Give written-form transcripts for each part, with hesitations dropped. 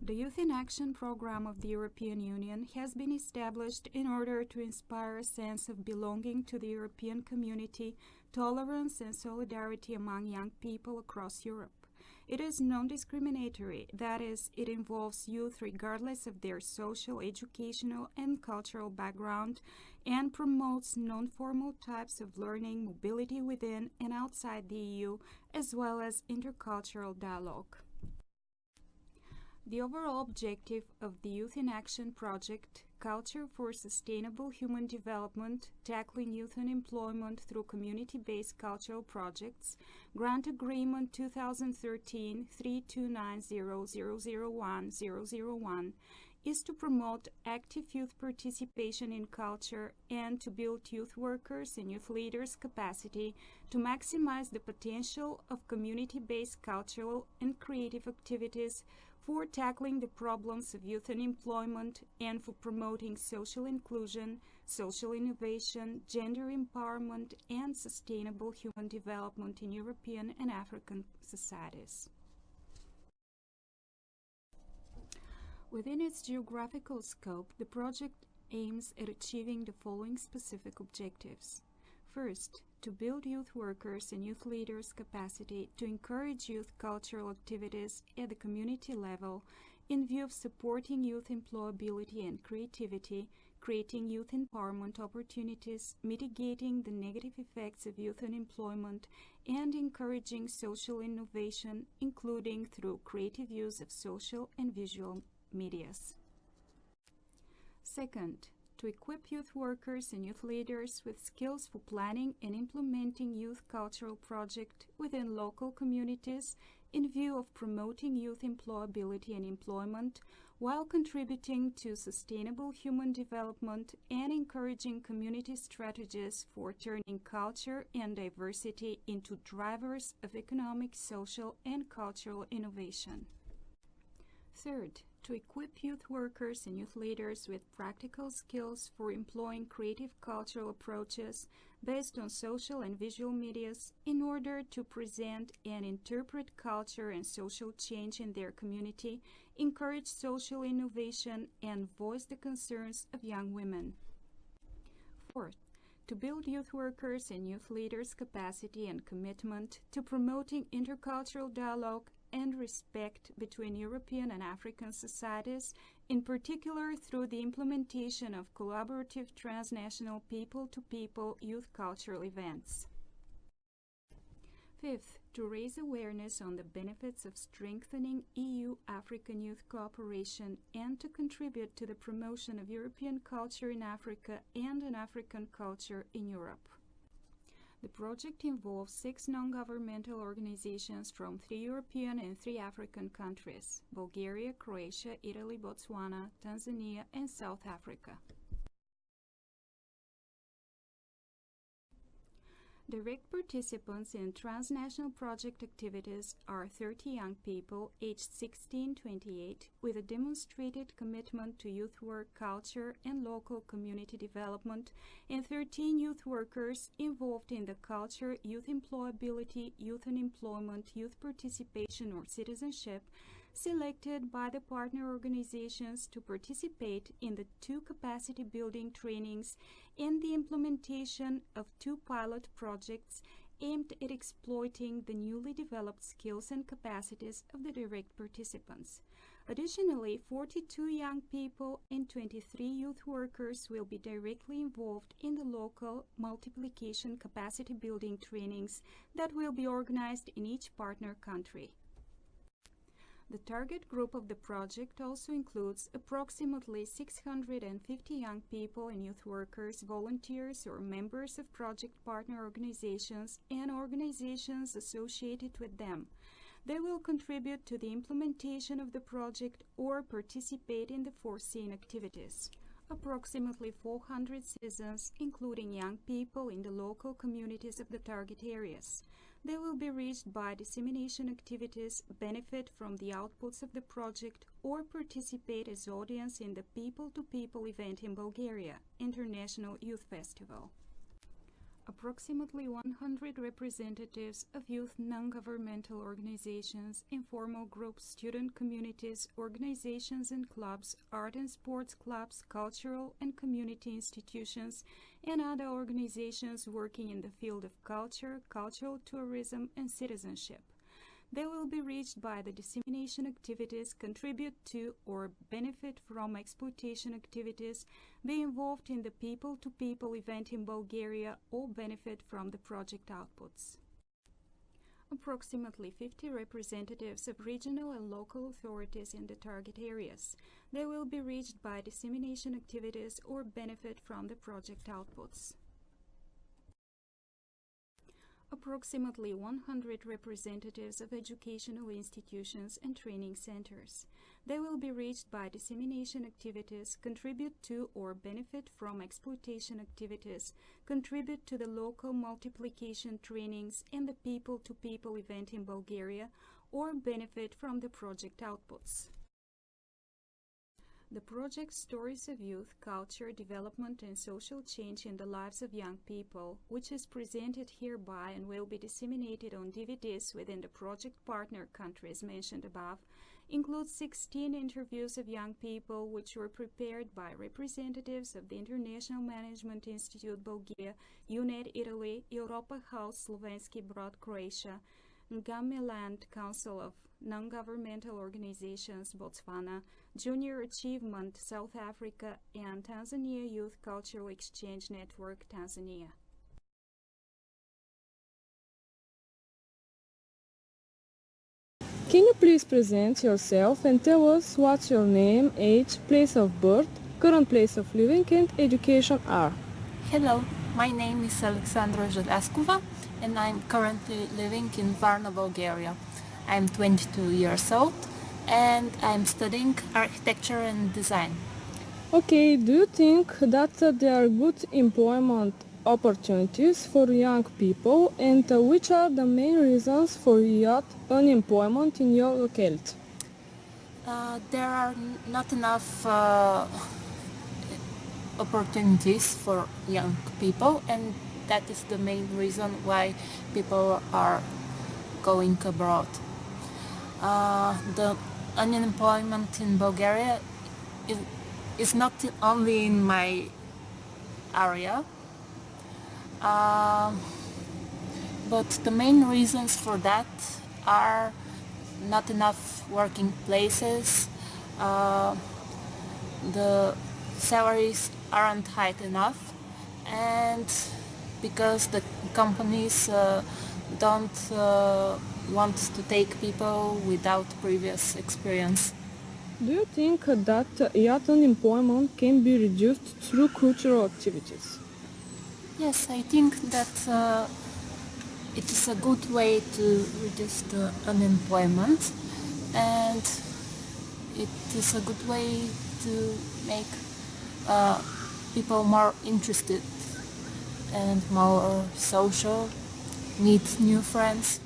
The Youth in Action program of the European Union has been established in order to inspire a sense of belonging to the European community, tolerance and solidarity among young people across Europe. It is non-discriminatory, that is, it involves youth regardless of their social, educational and cultural background, and promotes non-formal types of learning, mobility within and outside the EU, as well as intercultural dialogue. The overall objective of the Youth in Action project, Culture for Sustainable Human Development, Tackling Youth Unemployment Through Community-Based Cultural Projects, Grant Agreement 2013-3290001001, is to promote active youth participation in culture and to build youth workers and youth leaders' capacity to maximize the potential of community-based cultural and creative activities for tackling the problems of youth unemployment and for promoting social inclusion, social innovation, gender empowerment, and sustainable human development in European and African societies. Within its geographical scope, the project aims at achieving the following specific objectives. First, to build youth workers and youth leaders' capacity to encourage youth cultural activities at the community level in view of supporting youth employability and creativity, creating youth empowerment opportunities, mitigating the negative effects of youth unemployment, and encouraging social innovation, including through creative use of social and visual medias. Second, to equip youth workers and youth leaders with skills for planning and implementing youth cultural projects within local communities in view of promoting youth employability and employment while contributing to sustainable human development and encouraging community strategies for turning culture and diversity into drivers of economic, social, and cultural innovation. Third, to equip youth workers and youth leaders with practical skills for employing creative cultural approaches based on social and visual medias in order to present and interpret culture and social change in their community, encourage social innovation, and voice the concerns of young women. Fourth, to build youth workers and youth leaders' capacity and commitment to promoting intercultural dialogue and respect between European and African societies, in particular through the implementation of collaborative transnational people-to-people youth cultural events. Fifth, to raise awareness on the benefits of strengthening EU-African youth cooperation and to contribute to the promotion of European culture in Africa and an African culture in Europe. The project involves 6 non-governmental organizations from 3 European and 3 African countries: Bulgaria, Croatia, Italy, Botswana, Tanzania, and South Africa. Direct participants in transnational project activities are 30 young people aged 16-28 with a demonstrated commitment to youth work culture and local community development, and 13 youth workers involved in the culture, youth employability, youth unemployment, youth participation or citizenship, selected by the partner organizations to participate in the 2 capacity building trainings and the implementation of 2 pilot projects aimed at exploiting the newly developed skills and capacities of the direct participants. Additionally, 42 young people and 23 youth workers will be directly involved in the local multiplication capacity building trainings that will be organized in each partner country. The target group of the project also includes approximately 650 young people and youth workers, volunteers or members of project partner organizations and organizations associated with them. They will contribute to the implementation of the project or participate in the foreseen activities. Approximately 400 citizens, including young people in the local communities of the target areas. They will be reached by dissemination activities, benefit from the outputs of the project, or participate as audience in the People-to-People event in Bulgaria, International Youth Festival. Approximately 100 representatives of youth non-governmental organizations, informal groups, student communities, organizations and clubs, art and sports clubs, cultural and community institutions, and other organizations working in the field of culture, cultural tourism, and citizenship. They will be reached by the dissemination activities, contribute to or benefit from exploitation activities, be involved in the people-to-people event in Bulgaria, or benefit from the project outputs. Approximately 50 representatives of regional and local authorities in the target areas. They will be reached by dissemination activities or benefit from the project outputs. Approximately 100 representatives of educational institutions and training centers. They will be reached by dissemination activities, contribute to or benefit from exploitation activities, contribute to the local multiplication trainings and the people-to-people event in Bulgaria, or benefit from the project outputs. The project Stories of Youth, Culture, Development and Social Change in the Lives of Young People, which is presented hereby and will be disseminated on DVDs within the project partner countries mentioned above, includes 16 interviews of young people which were prepared by representatives of the International Management Institute Bulgaria, YouNet Italy, Europa House Slovenski Brod Croatia, Ngame Land Council of Non-Governmental Organizations Botswana, Junior Achievement South Africa, and Tanzania Youth Cultural Exchange Network Tanzania. Can you please present yourself and tell us what your name, age, place of birth, current place of living and education are? Hello, my name is Alexandra Zhelaskova and I'm currently living in Varna, Bulgaria. I'm 22 years old and I'm studying architecture and design. Okay, do you think that there are good employment opportunities for young people and which are the main reasons for youth unemployment in your locality? There are not enough opportunities for young people, and that is the main reason why people are going abroad. The unemployment in Bulgaria is not only in my area, but the main reasons for that are not enough working places, the salaries aren't high enough, and because the companies don't want to take people without previous experience. Do you think that youth unemployment can be reduced through cultural activities? Yes, I think that it is a good way to reduce the unemployment, and it is a good way to make people more interested and more social, meet new friends.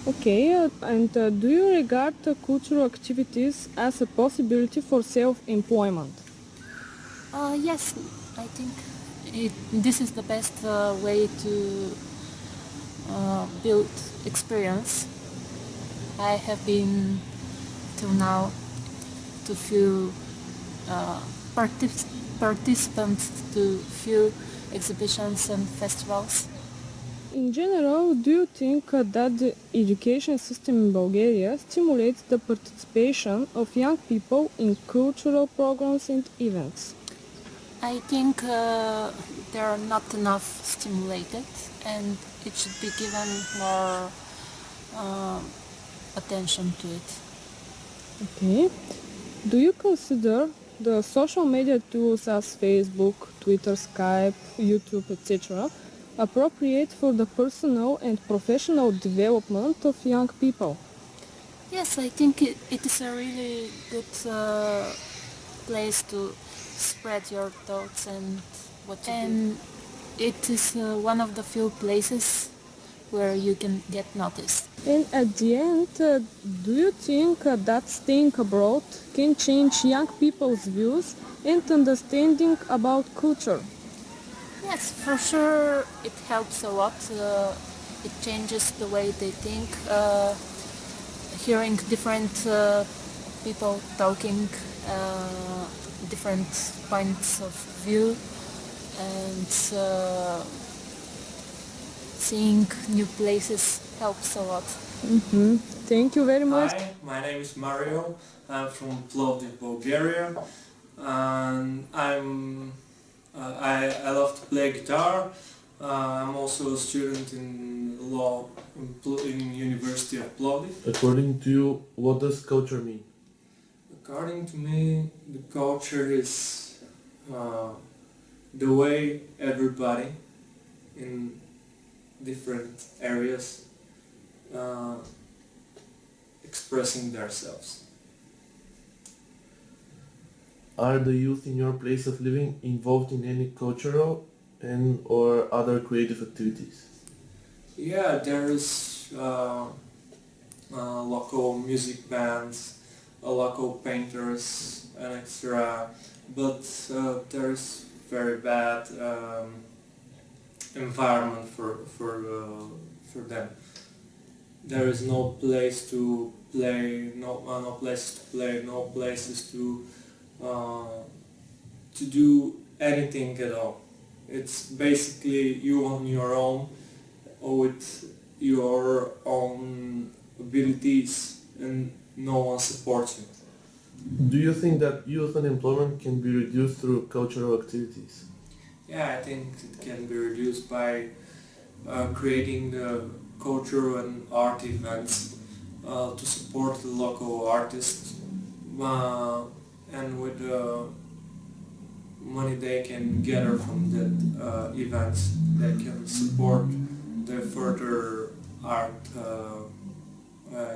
Okay, and do you regard cultural activities as a possibility for self-employment? Yes, I think this is the best way to build experience. I have been till now to few participants to few exhibitions and festivals. In general, do you think that the education system in Bulgaria stimulates the participation of young people in cultural programs and events? I think they are not enough stimulated, and it should be given more attention to it. Okay. Do you consider the social media tools as Facebook, Twitter, Skype, YouTube, etc. appropriate for the personal and professional development of young people? Yes, I think it is a really good place to spread your thoughts and what you do. And it is one of the few places where you can get noticed. And at the end, do you think that staying abroad can change young people's views and understanding about culture? Yes, for sure it helps a lot. It changes the way they think. Hearing different people talking, different points of view, and seeing new places helps a lot. Thank you very much. Hi, my name is Mario. I'm from Plovdiv, Bulgaria, and I love to play guitar. I'm also a student in law in University of Plovdiv. According to you, what does culture mean? According to me, the culture is the way everybody in different areas expressing themselves. Are the youth in your place of living involved in any cultural and or other creative activities? Yeah, there is local music bands, local painters, and etc. But there is very bad environment for them. There is no place to play, no places to play, no places to do anything at all. It's basically you on your own with your own abilities and no one supports you. Do you think that youth unemployment can be reduced through cultural activities? Yeah, I think it can be reduced by creating the cultural and art events to support the local artists and with the money they can gather from that events they can support the further art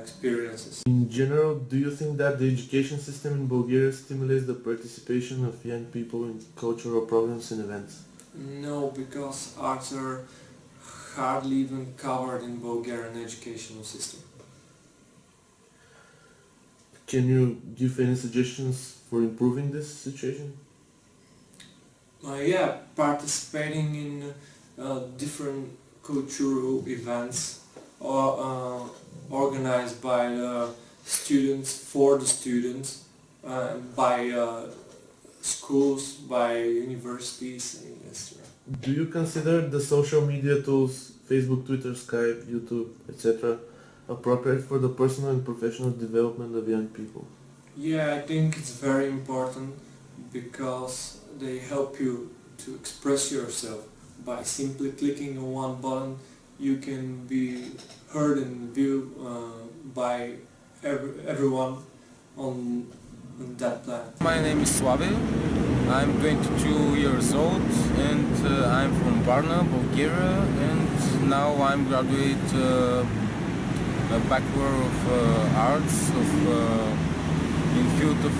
experiences. In general, do you think that the education system in Bulgaria stimulates the participation of young people in cultural programs and events? No, because arts are hardly even covered in Bulgarian educational system. Can you give any suggestions for improving this situation? Yeah, participating in different cultural events organized by the students, for the students, by schools, by universities, and etc. Do you consider the social media tools, Facebook, Twitter, Skype, YouTube, etc., appropriate for the personal and professional development of young people? Yeah, I think it's very important because they help you to express yourself. By simply clicking on one button, you can be heard and viewed by everyone on that planet. My name is Slavi. I'm 22 years old and I'm from Varna, Bulgaria, and now I'm graduate Bachelor of Arts in field of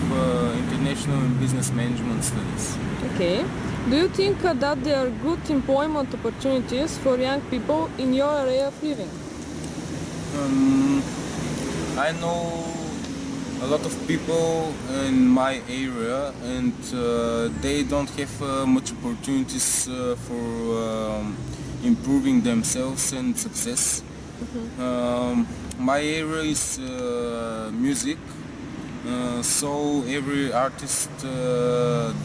International and Business Management Studies. Okay. Do you think that there are good employment opportunities for young people in your area of living? I know a lot of people in my area and they don't have much opportunities for improving themselves and success. My area is music, so every artist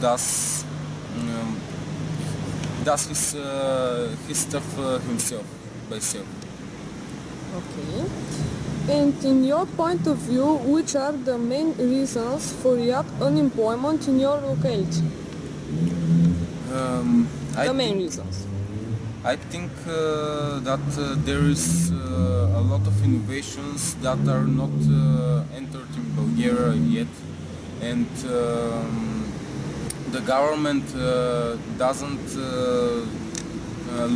does his stuff himself, by self. Okay. And in your point of view, which are the main reasons for youth unemployment in your locality? The main reasons. I think that there is a lot of innovations that are not entered in Bulgaria yet, and the government doesn't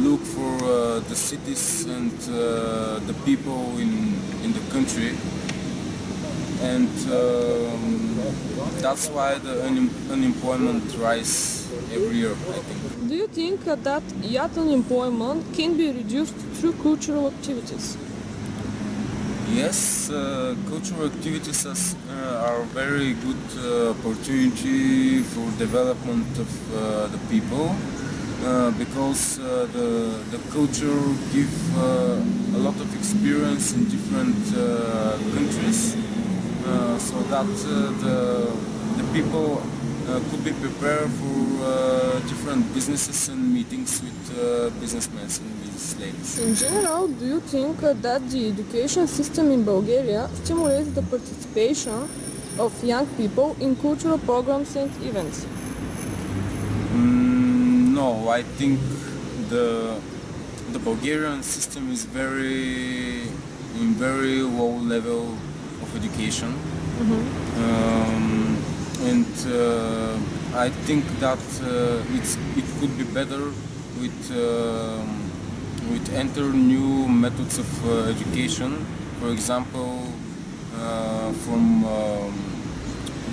look for the cities and the people in the country, and that's why the unemployment rise every year, I think. Do you think that youth unemployment can be reduced through cultural activities? Yes, cultural activities are very good opportunity for development of the people, because the culture give a lot of experience in different countries, so that the people could be prepared for different businesses and meetings with businessmen and business ladies. In general, do you think that the education system in Bulgaria stimulates the participation of young people in cultural programs and events? No, I think the Bulgarian system is in very low level of education, and I think that it could be better with enter new methods of education. For example,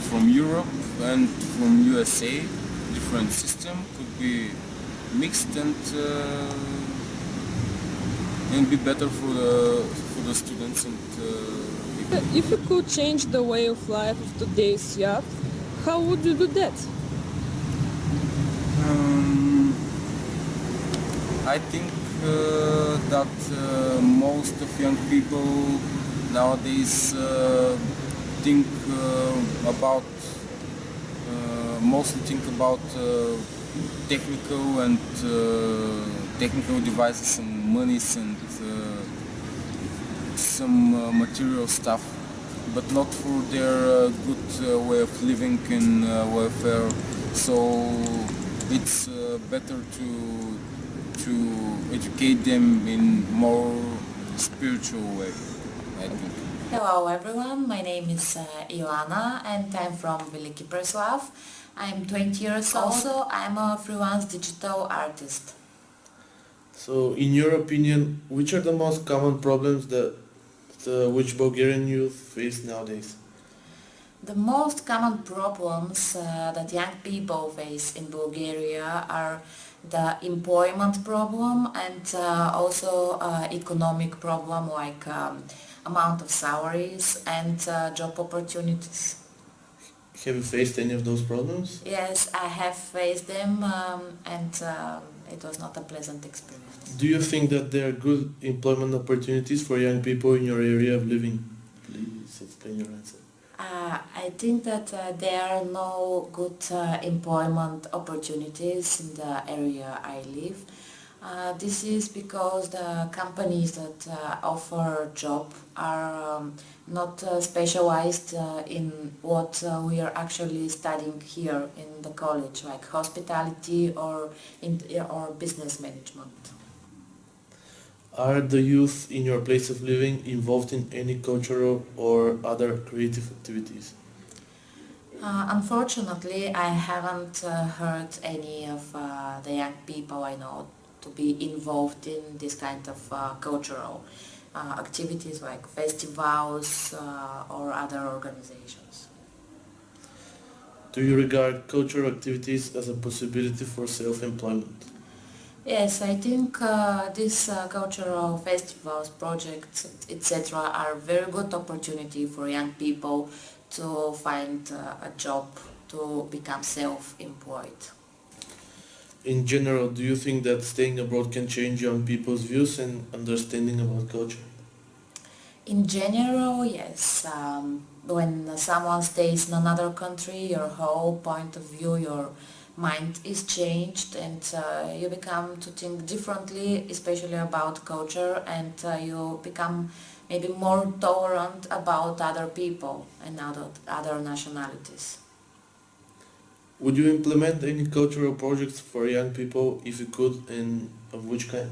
from Europe and from USA, different system could be mixed and be better for the students and people. If you could change the way of life of today's youth, how would you do that? I think that most of young people nowadays mostly think about technical devices and monies and some material stuff, but not for their good way of living and welfare. So it's better to educate them in more spiritual way, I think. Hello everyone, my name is Ilana and I'm from Veliki Preslav. I'm 20 years old. Also, I'm a freelance digital artist. So, in your opinion, which are the most common problems that which Bulgarian youth face nowadays? The most common problems that young people face in Bulgaria are the employment problem and also economic problem like amount of salaries and job opportunities. Have you faced any of those problems? Yes, I have faced them and it was not a pleasant experience. Do you think that there are good employment opportunities for young people in your area of living? Please explain your answer. I think that there are no good employment opportunities in the area I live. This is because the companies that offer job are not specialized in what we are actually studying here in the college, like hospitality or business management. Are the youth in your place of living involved in any cultural or other creative activities? Unfortunately, I haven't heard any of the young people I know to be involved in this kind of cultural activities like festivals or other organizations. Do you regard cultural activities as a possibility for self-employment? Yes, I think these cultural festivals, projects, etc. are very good opportunity for young people to find a job, to become self-employed. In general, do you think that staying abroad can change young people's views and understanding about culture? In general, yes. When someone stays in another country, your whole point of view, your mind is changed and you become to think differently, especially about culture, and you become maybe more tolerant about other people and other nationalities. Would you implement any cultural projects for young people if you could, and of which kind?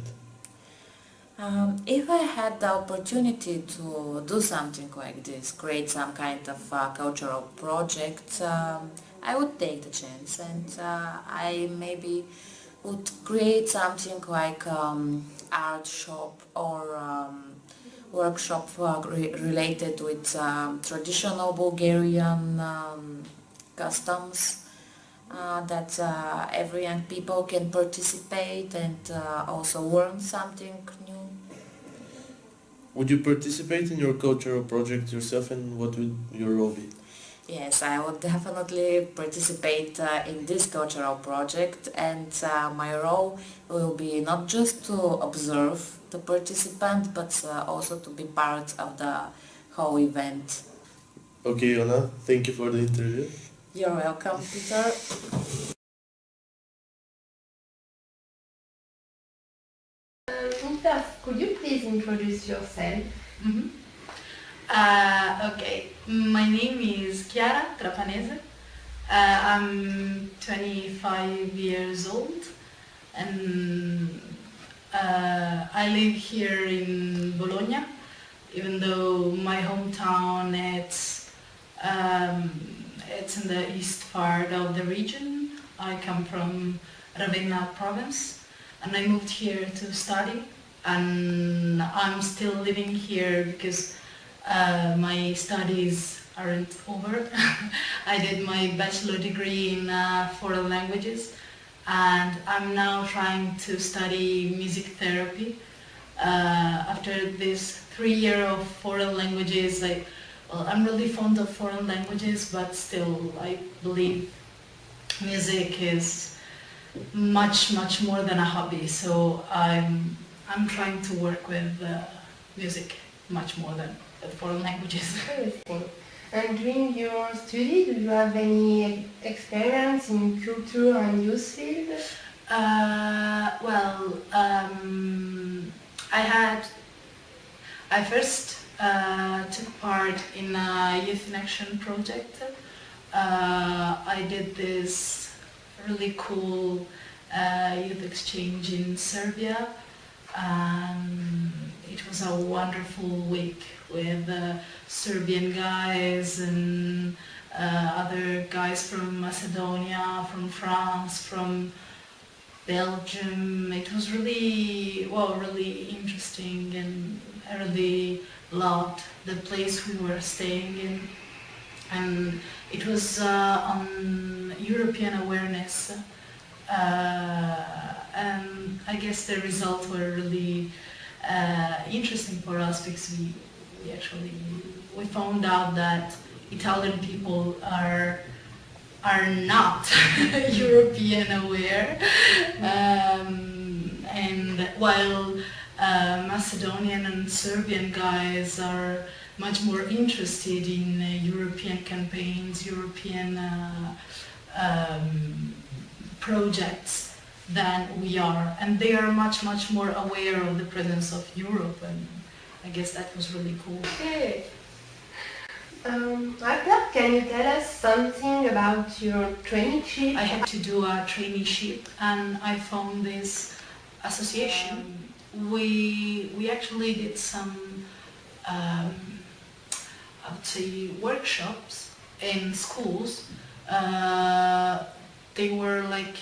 If I had the opportunity to do something like this, create some kind of cultural project, I would take the chance and I maybe would create something like art shop or workshop related with traditional Bulgarian customs that every young people can participate and also learn something new. Would you participate in your cultural project yourself, and what would your role be? Yes, I would definitely participate in this cultural project, and my role will be not just to observe the participant but also to be part of the whole event. Okay, Anna, thank you for the interview. You're welcome, Peter. Could you please introduce yourself? Okay, my name is Chiara Trapanese. I'm 25 years old and I live here in Bologna, even though my hometown it's in the east part of the region. I come from Ravenna province and I moved here to study, and I'm still living here because my studies aren't over. I did my bachelor degree in foreign languages and I'm now trying to study music therapy. After this 3 years of foreign languages, I'm really fond of foreign languages, but still I believe music is much more than a hobby. So I'm trying to work with music much more than foreign languages. Interesting. And during your study, do you have any experience in culture and youth field? I first took part in a youth in action project. I did this really cool youth exchange in Serbia. It was a wonderful week with Serbian guys and other guys from Macedonia, from France, from Belgium. It was really interesting, and I really loved the place we were staying in. And it was on European awareness, and I guess the results were really interesting for us because we found out that Italian people are not European aware, and while Macedonian and Serbian guys are much more interested in European campaigns, European projects than we are, and they are much more aware of the presence of Europe, and I guess that was really cool. Okay. Agda, can you tell us something about your traineeship? I had to do a traineeship and I found this association. We actually did some I would say workshops in schools. They were like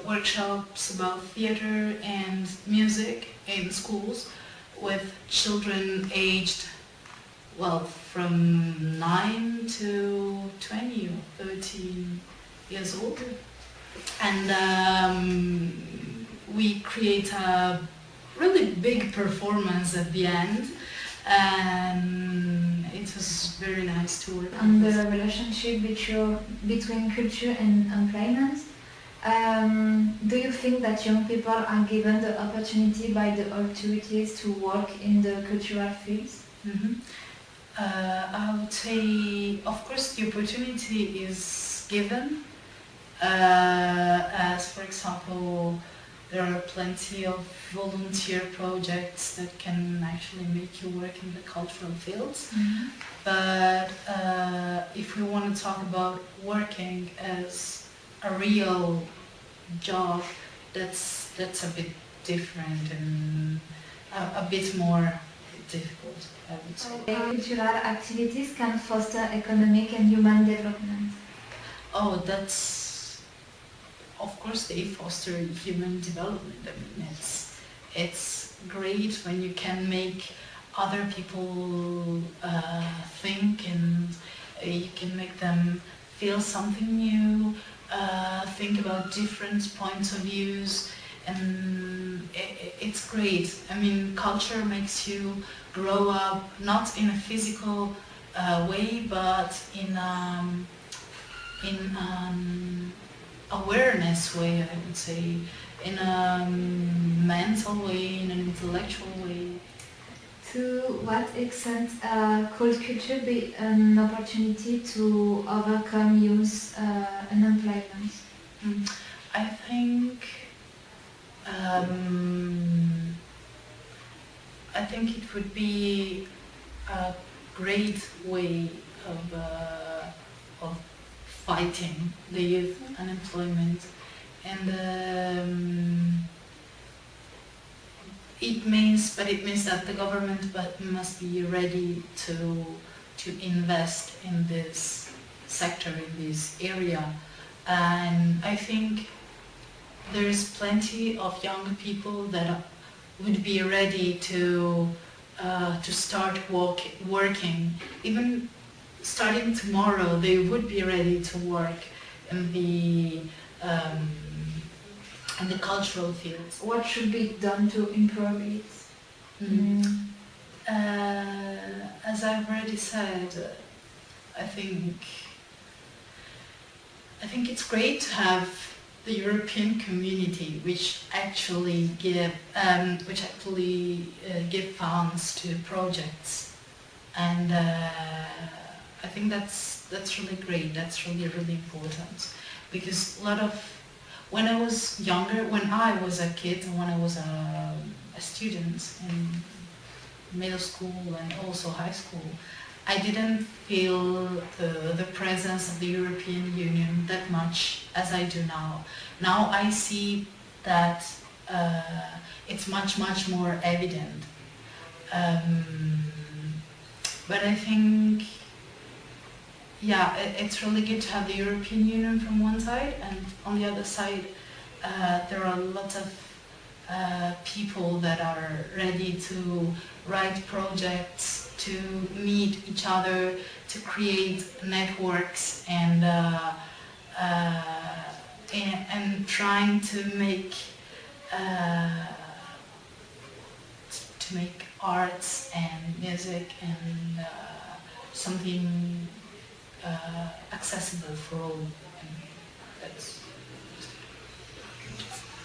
workshops about theater and music in schools with children aged from 9 to 20 or 13 years old. And we create a really big performance at the end, and it was very nice to work on the relationship between culture and employment. Do you think that young people are given the opportunity by the authorities to work in the cultural fields? Mm-hmm. I would say, of course, the opportunity is given, as for example, there are plenty of volunteer projects that can actually make you work in the cultural fields. Mm-hmm. But if we want to talk about working as a real job, that's a bit different and a bit more difficult, I would say. Cultural activities can foster economic and human development. Oh, of course they foster human development. I mean, it's great when you can make other people think, and you can make them feel something new, think about different points of views, and it's great. I mean, culture makes you grow up not in a physical way, but in awareness way, I would say, in a mental way, in an intellectual way. To what extent could culture be an opportunity to overcome youth unemployment? I think it would be a great way of fighting the youth unemployment, and it means that the government must be ready to invest in this sector, in this area, and I think there's plenty of young people that would be ready to start working. Even starting tomorrow, they would be ready to work in the cultural fields. What should be done to improve it? As I've already said, I think it's great to have the European community, which actually give funds to projects, and I think that's really great. That's really important, because when I was younger, when I was a kid, and when I was a student in middle school and also high school, I didn't feel the presence of the European Union that much as I do now. Now I see that it's much more evident. But I think, yeah, it's really good to have the European Union from one side, and on the other side there are lots of people that are ready to write projects, to meet each other, to create networks, and trying to make arts and music and something accessible for all. And that's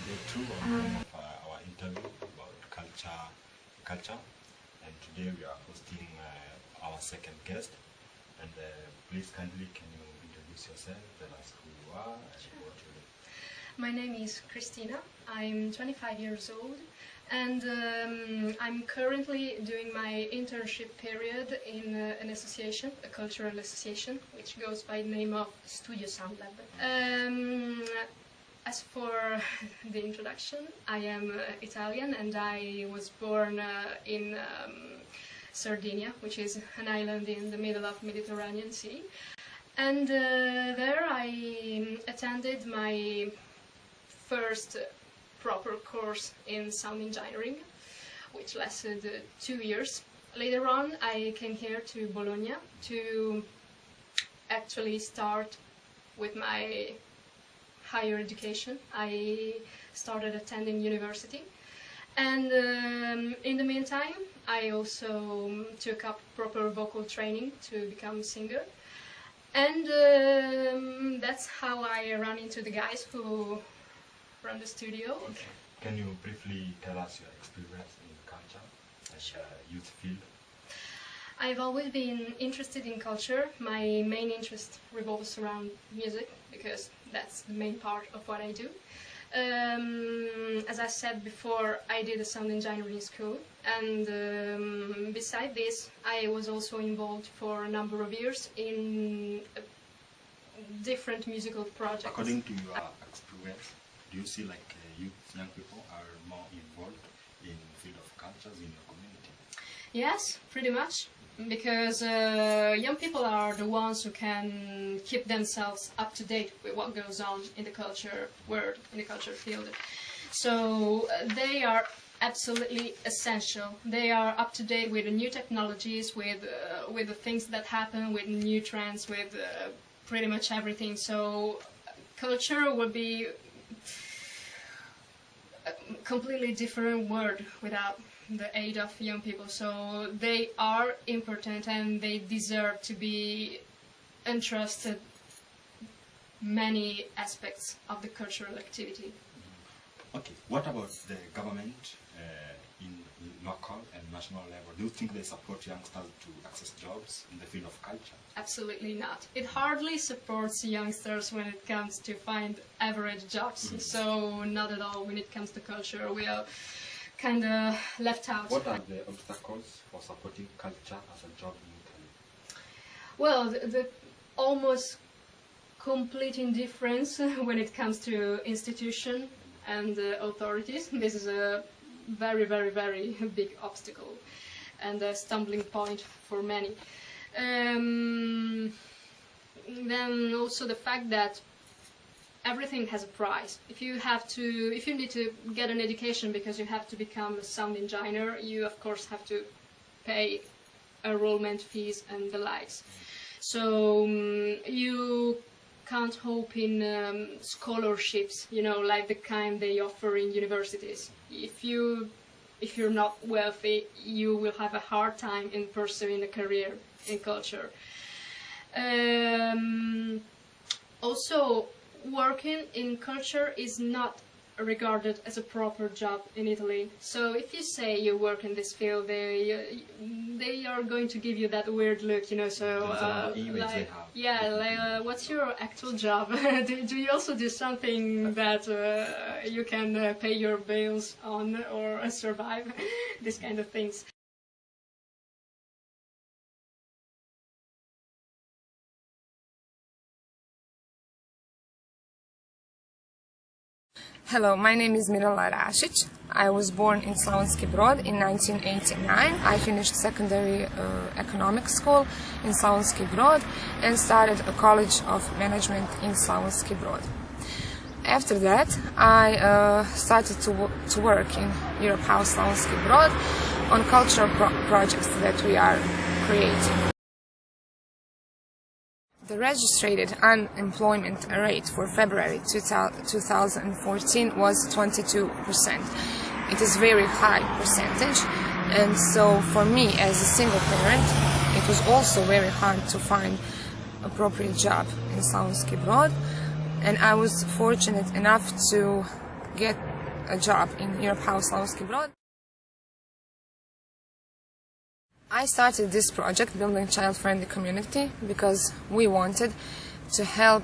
day 2 of our interview about culture, and today we are hosting our second guest. And please kindly, can you introduce yourself, tell us who you are and what you do? My name is Christina. I'm 25 years old, and I'm currently doing my internship period in an association, a cultural association, which goes by the name of Studio Sound Lab. As for the introduction, I am Italian, and I was born in Sardinia, which is an island in the middle of Mediterranean Sea. And there I attended my first proper course in sound engineering, which lasted 2 years. Later on, I came here to Bologna to actually start with my higher education. I started attending university, and in the meantime I also took up proper vocal training to become a singer, and that's how I ran into the guys who run the studio. Okay. Can you briefly tell us your experience in culture and youth field? I've always been interested in culture. My main interest revolves around music, because that's the main part of what I do. As I said before, I did a sound engineering school, and beside this, I was also involved for a number of years in different musical projects. According to your experience, do you see like young people are more involved in the field of cultures in your community? Yes, pretty much. Because young people are the ones who can keep themselves up to date with what goes on in the culture world, in the culture field. So they are absolutely essential. They are up to date with the new technologies, with the things that happen, with new trends, with pretty much everything. So culture would be a completely different word without the aid of young people. So they are important and they deserve to be entrusted many aspects of the cultural activity. Okay, what about the government in local and national level? Do you think they support youngsters to access jobs in the field of culture? Absolutely not. It hardly supports youngsters when it comes to find average jobs. So not at all when it comes to culture. We are kind of left out. What are the obstacles for supporting culture as a job in Italy? Well, the almost complete indifference when it comes to institution and authorities. This is a very, very, very big obstacle and a stumbling point for many. Then also the fact that everything has a price. If you need to get an education because you have to become a sound engineer, you of course have to pay enrollment fees and the likes. So you can't hope in scholarships, you know, like the kind they offer in universities. If you're not wealthy, you will have a hard time in pursuing a career in culture. Also, working in culture is not regarded as a proper job in Italy. So if you say you work in this field, they are going to give you that weird look, you know. So like, yeah, like, what's your actual job? do you also do something that you can pay your bills on or survive? This kind of things. Hello, my name is Mirela Rašić. I was born in Slavonski Brod in 1989. I finished secondary economics school in Slavonski Brod and started a college of management in Slavonski Brod. After that, I started to work in Europe House Slavonski Brod on cultural projects that we are creating. The registered unemployment rate for February 2014 was 22%. It is a very high percentage, and so for me as a single parent, it was also very hard to find an appropriate job in Slavonski Brod, and I was fortunate enough to get a job in Europe House Slavonski Brod. I started this project, building child-friendly community, because we wanted to help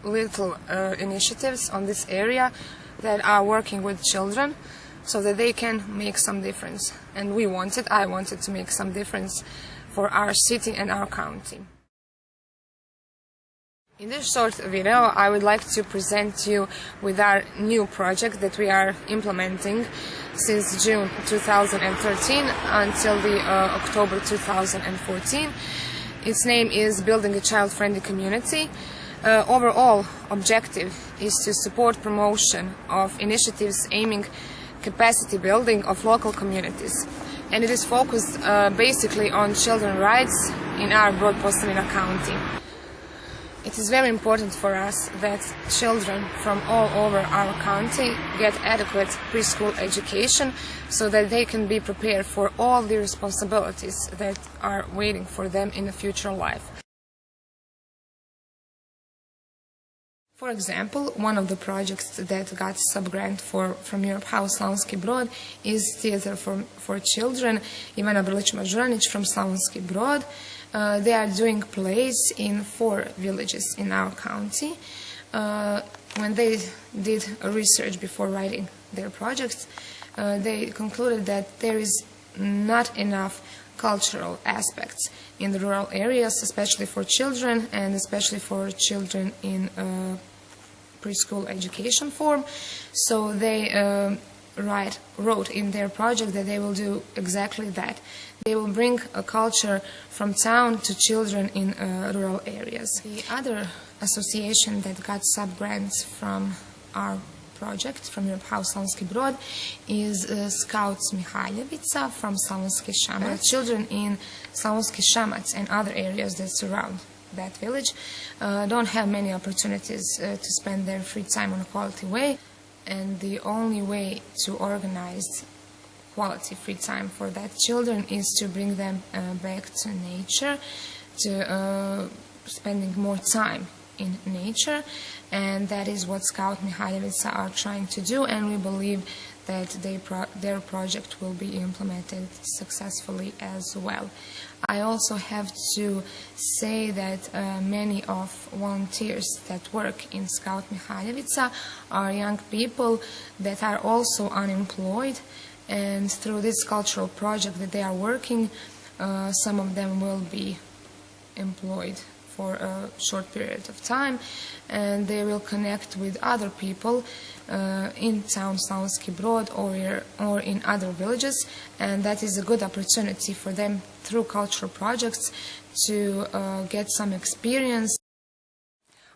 little initiatives on this area that are working with children so that they can make some difference. And I wanted to make some difference for our city and our county. In this short video, I would like to present you with our new project that we are implementing since June 2013 until the October 2014. Its name is Building a Child-Friendly Community. Overall objective is to support promotion of initiatives aiming capacity building of local communities. And it is focused basically on children's rights in our Brod Posavina County. It is very important for us that children from all over our county get adequate preschool education so that they can be prepared for all the responsibilities that are waiting for them in the future life. For example, one of the projects that got sub-grant from Europe House Slavonski Brod is Theater for Children. Ivana Brlić-Mažuranić from Slavonski Brod. They are doing plays in 4 villages in our county. When they did a research before writing their projects, they concluded that there is not enough cultural aspects in the rural areas, especially for children and especially for children in preschool education form. So they wrote in their project that they will do exactly that. They will bring a culture from town to children in rural areas. The other association that got sub-grants from our project, from Europe House Slavonski Brod, is Scouts Mihaljevica from Slavonski Šamac. Children in Slavonski Šamac and other areas that surround that village don't have many opportunities to spend their free time in a quality way, and the only way to organize quality free time for that children is to bring them back to nature, to spending more time in nature, and that is what Scout Mihaljevica are trying to do, and we believe that their project will be implemented successfully as well. I also have to say that many of volunteers that work in Scout Mihaljevica are young people that are also unemployed, and through this cultural project that they are working, some of them will be employed for a short period of time, and they will connect with other people in town Slavonski Brod or in other villages, and that is a good opportunity for them through cultural projects to get some experience.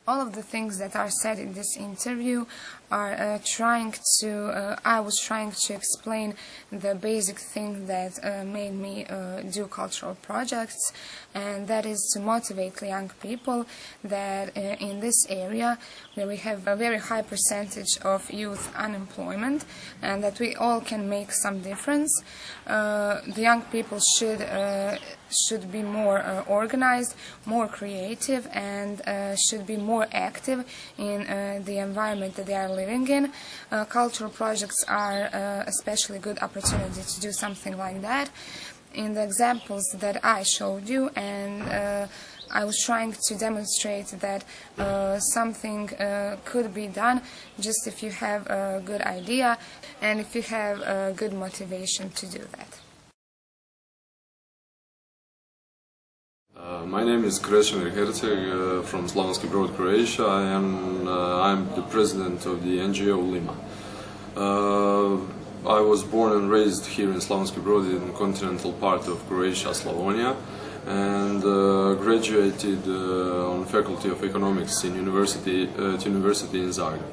All of the things that are said in this interview are I was trying to explain the basic thing that made me do cultural projects, and that is to motivate young people that in this area where we have a very high percentage of youth unemployment, and that we all can make some difference. The young people should be more organized, more creative, and should be more active in the environment that they are living in. Cultural projects are especially good opportunity to do something like that. In the examples that I showed you, and I was trying to demonstrate that something could be done just if you have a good idea and if you have a good motivation to do that. My name is Krešimir Herceg from Slavonski Brod, Croatia. I'm the president of the NGO Lima. I was born and raised here in Slavonski Brod in the continental part of Croatia, Slavonia, and graduated on Faculty of Economics in University in Zagreb.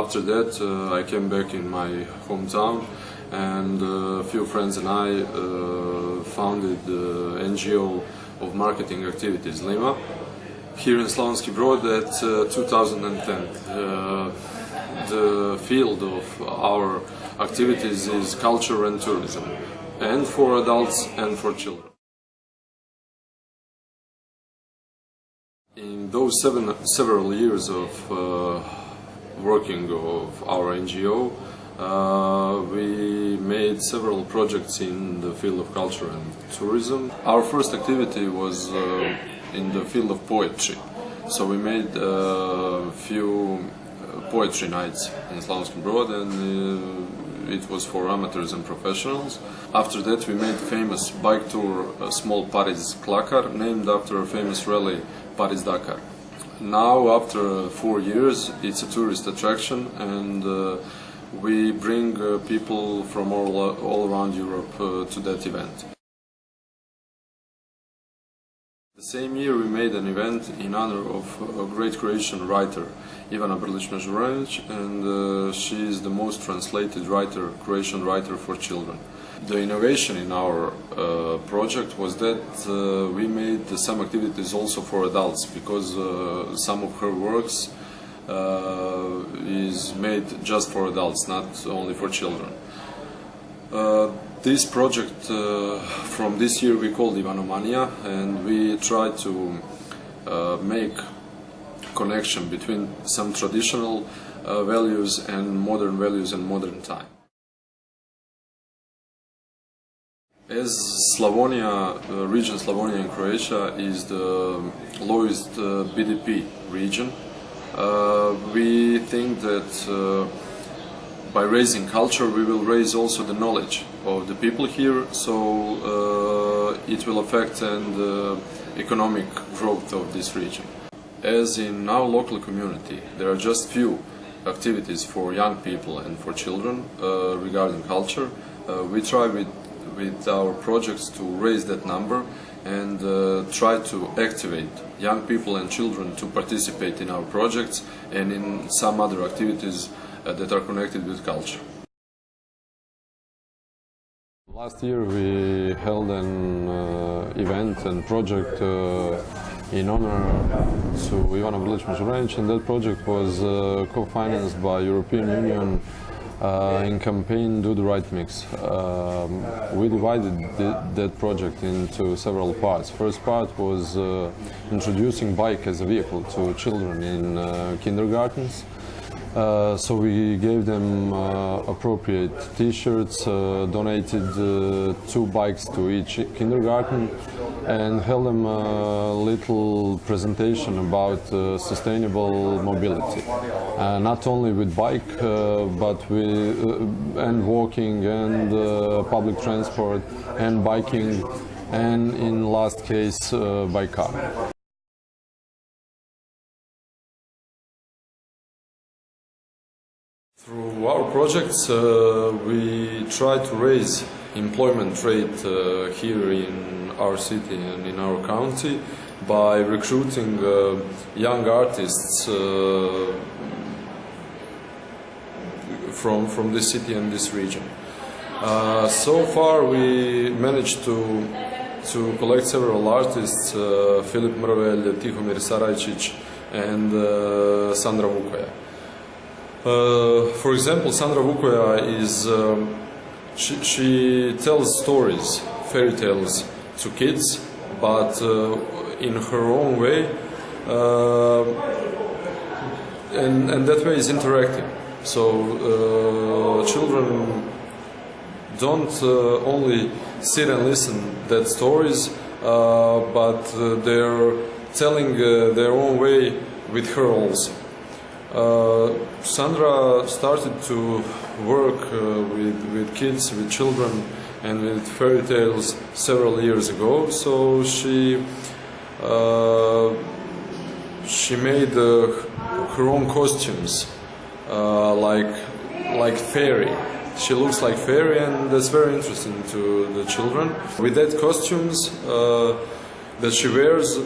After that, I came back in my hometown, and a few friends and I founded the NGO of marketing activities Lima here in Slavonski Brod at 2010. The field of our activities is culture and tourism, and for adults and for children. In those several years of working of our NGO, we made several projects in the field of culture and tourism. Our first activity was in the field of poetry. So we made a few poetry nights in Slavonski Brod, and it was for amateurs and professionals. After that we made famous bike tour, a small Paris Klakar, named after a famous rally, Paris Dakar. Now, after 4 years, it's a tourist attraction, and we bring people from all around Europe to that event. The same year we made an event in honor of a great Croatian writer, Ivana Brlić-Mažuranić, and she is the most translated Croatian writer for children. The innovation in our project was that we made some activities also for adults, because some of her works is made just for adults, not only for children. This project from this year we called Ivanomania, and we try to make connection between some traditional values and modern time. As Slavonia, region Slavonia in Croatia is the lowest BDP region, we think that by raising culture we will raise also the knowledge of the people here, so it will affect and economic growth of this region. As in our local community there are just few activities for young people and for children regarding culture, we try with our projects to raise that number and try to activate young people and children to participate in our projects and in some other activities that are connected with culture. Last year we held an event and project in honor to Ivana Brlić-Mažuranić, and that project was co-financed by European Union in campaign Do the Right Mix. We divided that project into several parts. First part was introducing bike as a vehicle to children in kindergartens. So we gave them appropriate t-shirts, donated 2 bikes to each kindergarten, and held them a little presentation about sustainable mobility. Not only with bike, but with and walking and public transport and biking, and in last case by car. Through our projects, we try to raise employment rate here in our city and in our county by recruiting young artists from this city and this region. So far, we managed to collect several artists: Filip Mrvelj, Tihomir Sarajčić, and Sandra Vukoja. For example, Sandra Vukoja is she tells stories, fairy tales to kids, but in her own way, and that way is interactive. So children don't only sit and listen that stories, but they're telling their own way with her also. Sandra started to work with kids, with children, and with fairy tales several years ago. So she made her own costumes, like fairy. She looks like fairy, and that's very interesting to the children. With that costumes that she wears,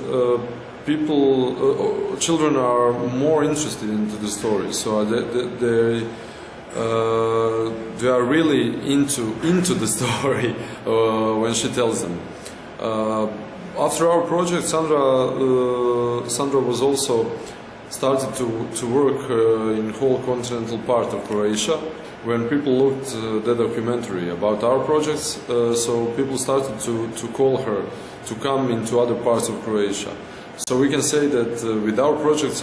children are more interested into the story, so they are really into the story when she tells them. After our project, Sandra was also started to work in whole continental part of Croatia. When people looked the documentary about our projects, so people started to call her to come into other parts of Croatia. So we can say that with our project,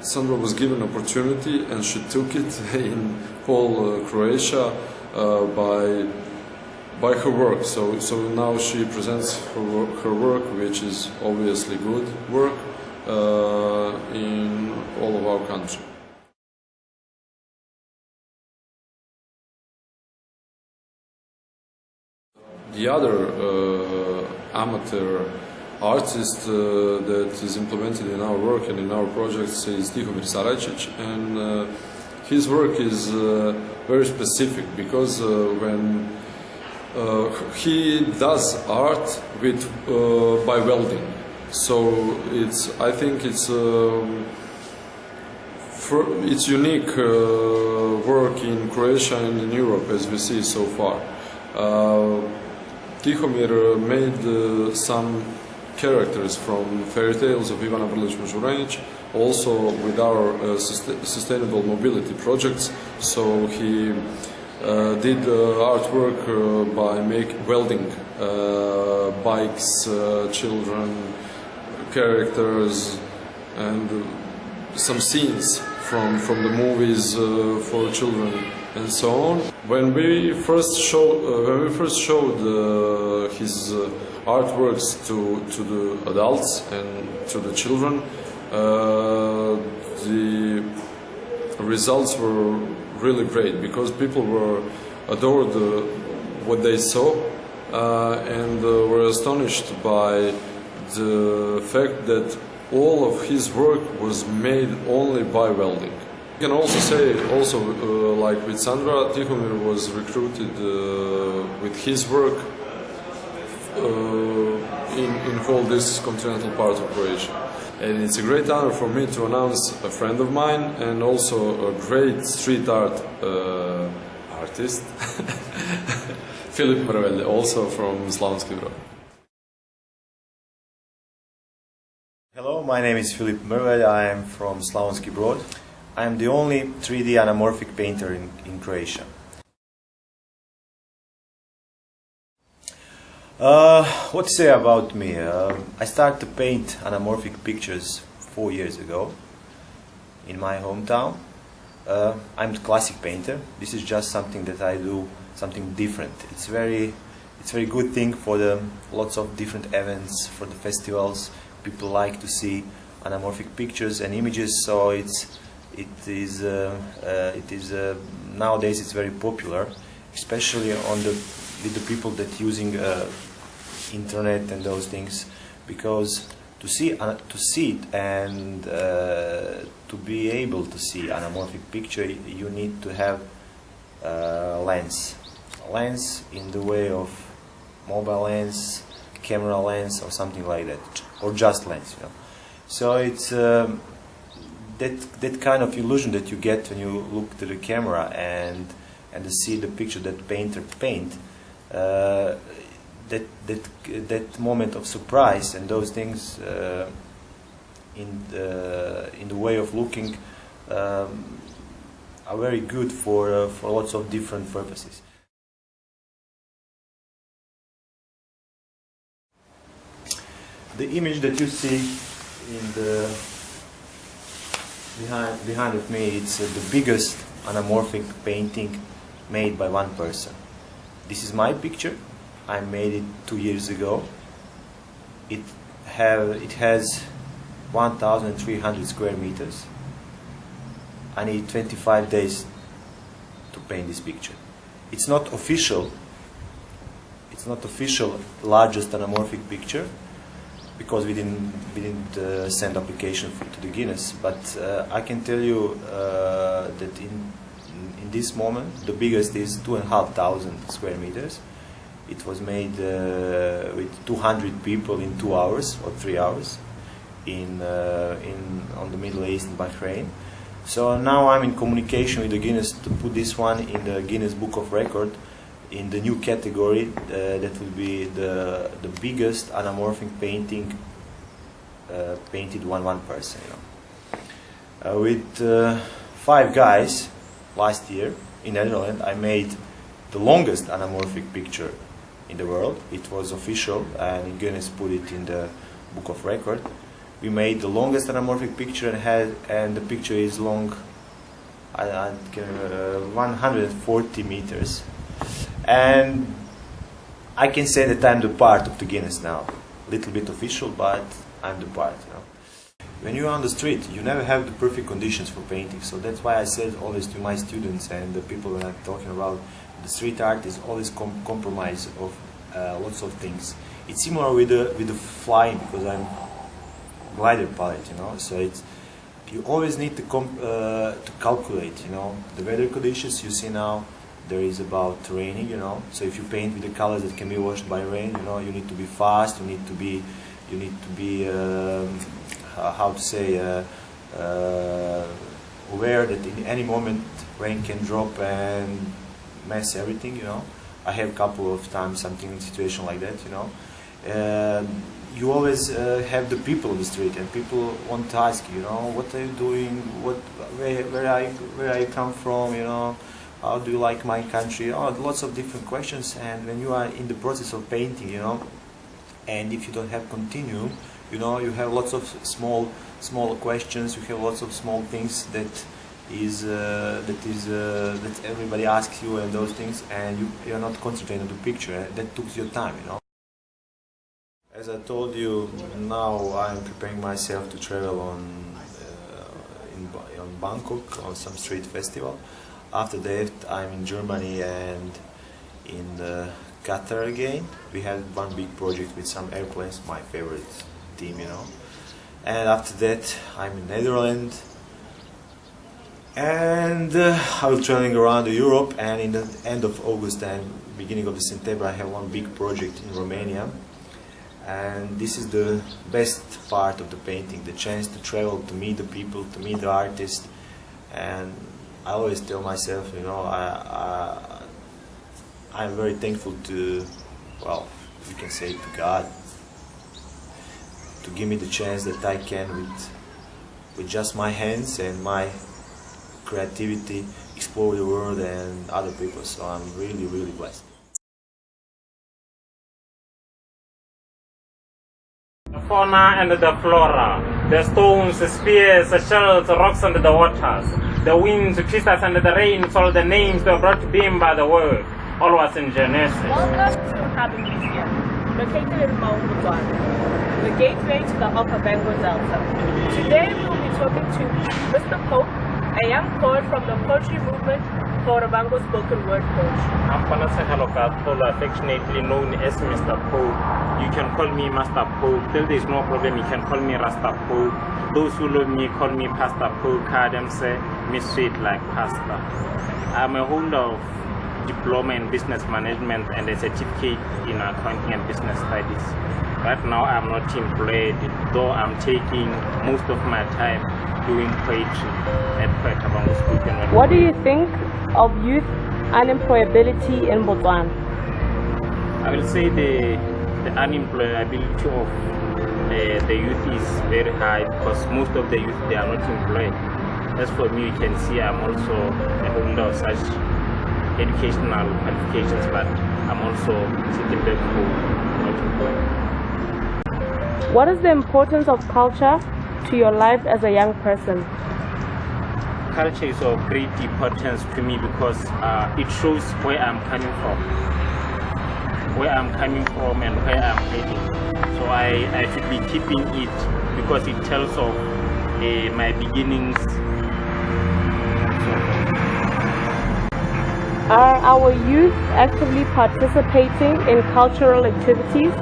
Sandra was given opportunity, and she took it in whole Croatia by her work. So now she presents her work, which is obviously good work, in all of our country. The other amateur artist that is implemented in our work and in our projects is Tihomir Sarajčić, and his work is very specific because when he does art by welding, so I think it's unique work in Croatia and in Europe, as we see so far. Tihomir made some characters from fairy tales of Ivana Brlić-Mažuranić, also with our sustainable mobility projects. So he did artwork by welding bikes, children, characters, and some scenes from the movies for children and so on. When we first showed his artworks to the adults and to the children, the results were really great because people adored what they saw and were astonished by the fact that all of his work was made only by welding. You can also say, like with Sandra, Tihomir was recruited with his work in whole this continental part of Croatia. And it's a great honor for me to announce a friend of mine and also a great street art artist, Filip Mrvelj, also from Slavonski Brod. my name is Filip Mrvelj, I am from Slavonski Brod. I am the only 3D anamorphic painter in Croatia. What to say about me? I started to paint anamorphic pictures 4 years ago in my hometown. I'm a classic painter. This is just something that I do, something different. It's very good thing for the lots of different events, for the festivals. People like to see anamorphic pictures and images, so it is nowadays it's very popular, especially with the people that using internet and those things, because to see it and to be able to see anamorphic picture, you need to have a lens in the way of mobile lens, camera lens, or something like that, or just lens, you know. So it's that kind of illusion that you get when you look to the camera and to see the picture that painter paint. That moment of surprise and those things in the way of looking are very good for lots of different purposes. The image that you see in the behind of me, it's the biggest anamorphic painting made by one person. This is my picture. I made it 2 years ago. It has 1,300 square meters. I need 25 days to paint this picture. It's not official. It's not official largest anamorphic picture, because we didn't send application to the Guinness. But I can tell you that in this moment the biggest is 2,500 square meters. It was made with 200 people in 2 hours or 3 hours on the Middle East in Bahrain. So now I'm in communication with the Guinness to put this one in the Guinness Book of Record in the new category that will be the biggest anamorphic painting painted one person. You know. With 5 guys last year in Netherlands, I made the longest anamorphic picture in the world. It was official, and Guinness put it in the Book of Record. We made the longest anamorphic picture, and the picture is long 140 meters. And I can say that I'm the part of the Guinness now. A little bit official, but I'm the part. You know. When you're on the street, you never have the perfect conditions for painting. So that's why I said always to my students and the people that I'm talking about, the street art is always compromise of lots of things. It's similar with the flying, because I'm glider pilot, you know. So you always need to calculate, you know, the weather conditions. You see now there is about raining, you know. So if you paint with the colors that can be washed by rain, you know, you need to be fast. You need to be how to say aware that in any moment rain can drop and mess everything, you know. I have a couple of times something in situation like that, you know. You always have the people on the street, and people want to ask you, you know, what are you doing? Where are you come from? You know, how do you like my country? Oh, lots of different questions. And when you are in the process of painting, you know, and if you don't have continuum, you know, you have lots of small questions. You have lots of small things that everybody asks you, and those things, and you are not concentrating on the picture. That took your time, you know. As I told you, now I'm preparing myself to travel in Bangkok on some street festival. After that, I'm in Germany and in Qatar again. We had one big project with some airplanes, my favorite team, you know. And after that, I'm in Netherlands. And I will traveling around Europe, and in the end of August and beginning of September I have one big project in Romania. And this is the best part of the painting, the chance to travel, to meet the people, to meet the artists. And I always tell myself, you know, I'm very thankful to, well, you can say to God, to give me the chance that I can with just my hands and my creativity explore the world and other people. So I'm really, really blessed. The fauna and the flora, the stones, the spears, the shells, the rocks and the waters, the winds, the crystals and the rains, all the names that were brought to being by the word, all was in Genesis. Welcome to Urban Museum, located in Botswana, the gateway to the Upper Bengal Delta. Today we will be talking to Mr. Pope, a young poet from the poetry movement for Bango spoken word poetry. I'm Panasakalo Katolo, affectionately known as Mr. Pope. You can call me Master Pope. Till there's no problem, you can call me Rasta Pope. Those who love me call me Pastor Pope. Kadam say me sweet like pasta. I'm a holder of diploma in business management and a certificate in accounting and business studies. Right now I'm not employed, though I'm taking most of my time doing poetry at Bango spoken word. What do you think of youth unemployability in Botswana? I will say the unemployability of the youth is very high because most of the youth, they are not employed. As for me, you can see I'm also a holder of such educational qualifications, but I'm also sitting back home, not employed. What is the importance of culture to your life as a young person? Culture is of great importance to me because it shows where I'm coming from. And where I'm heading. So I should be keeping it because it tells of my beginnings. Are our youth actively participating in cultural activities?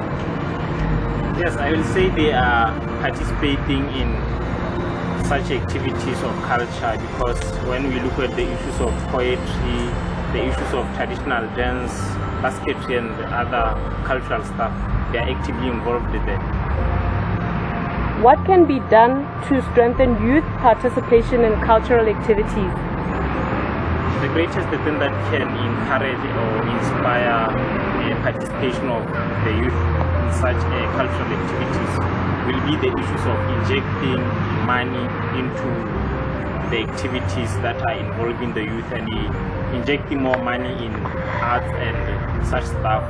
Yes, I will say they are participating in such activities of culture because when we look at the issues of poetry, the issues of traditional dance, basketry and other cultural stuff, they are actively involved in them. What can be done to strengthen youth participation in cultural activities? The greatest thing that can encourage or inspire participation of the youth in such cultural activities will be the issues of injecting money into the activities that are involving the youth and injecting more money in arts and such stuff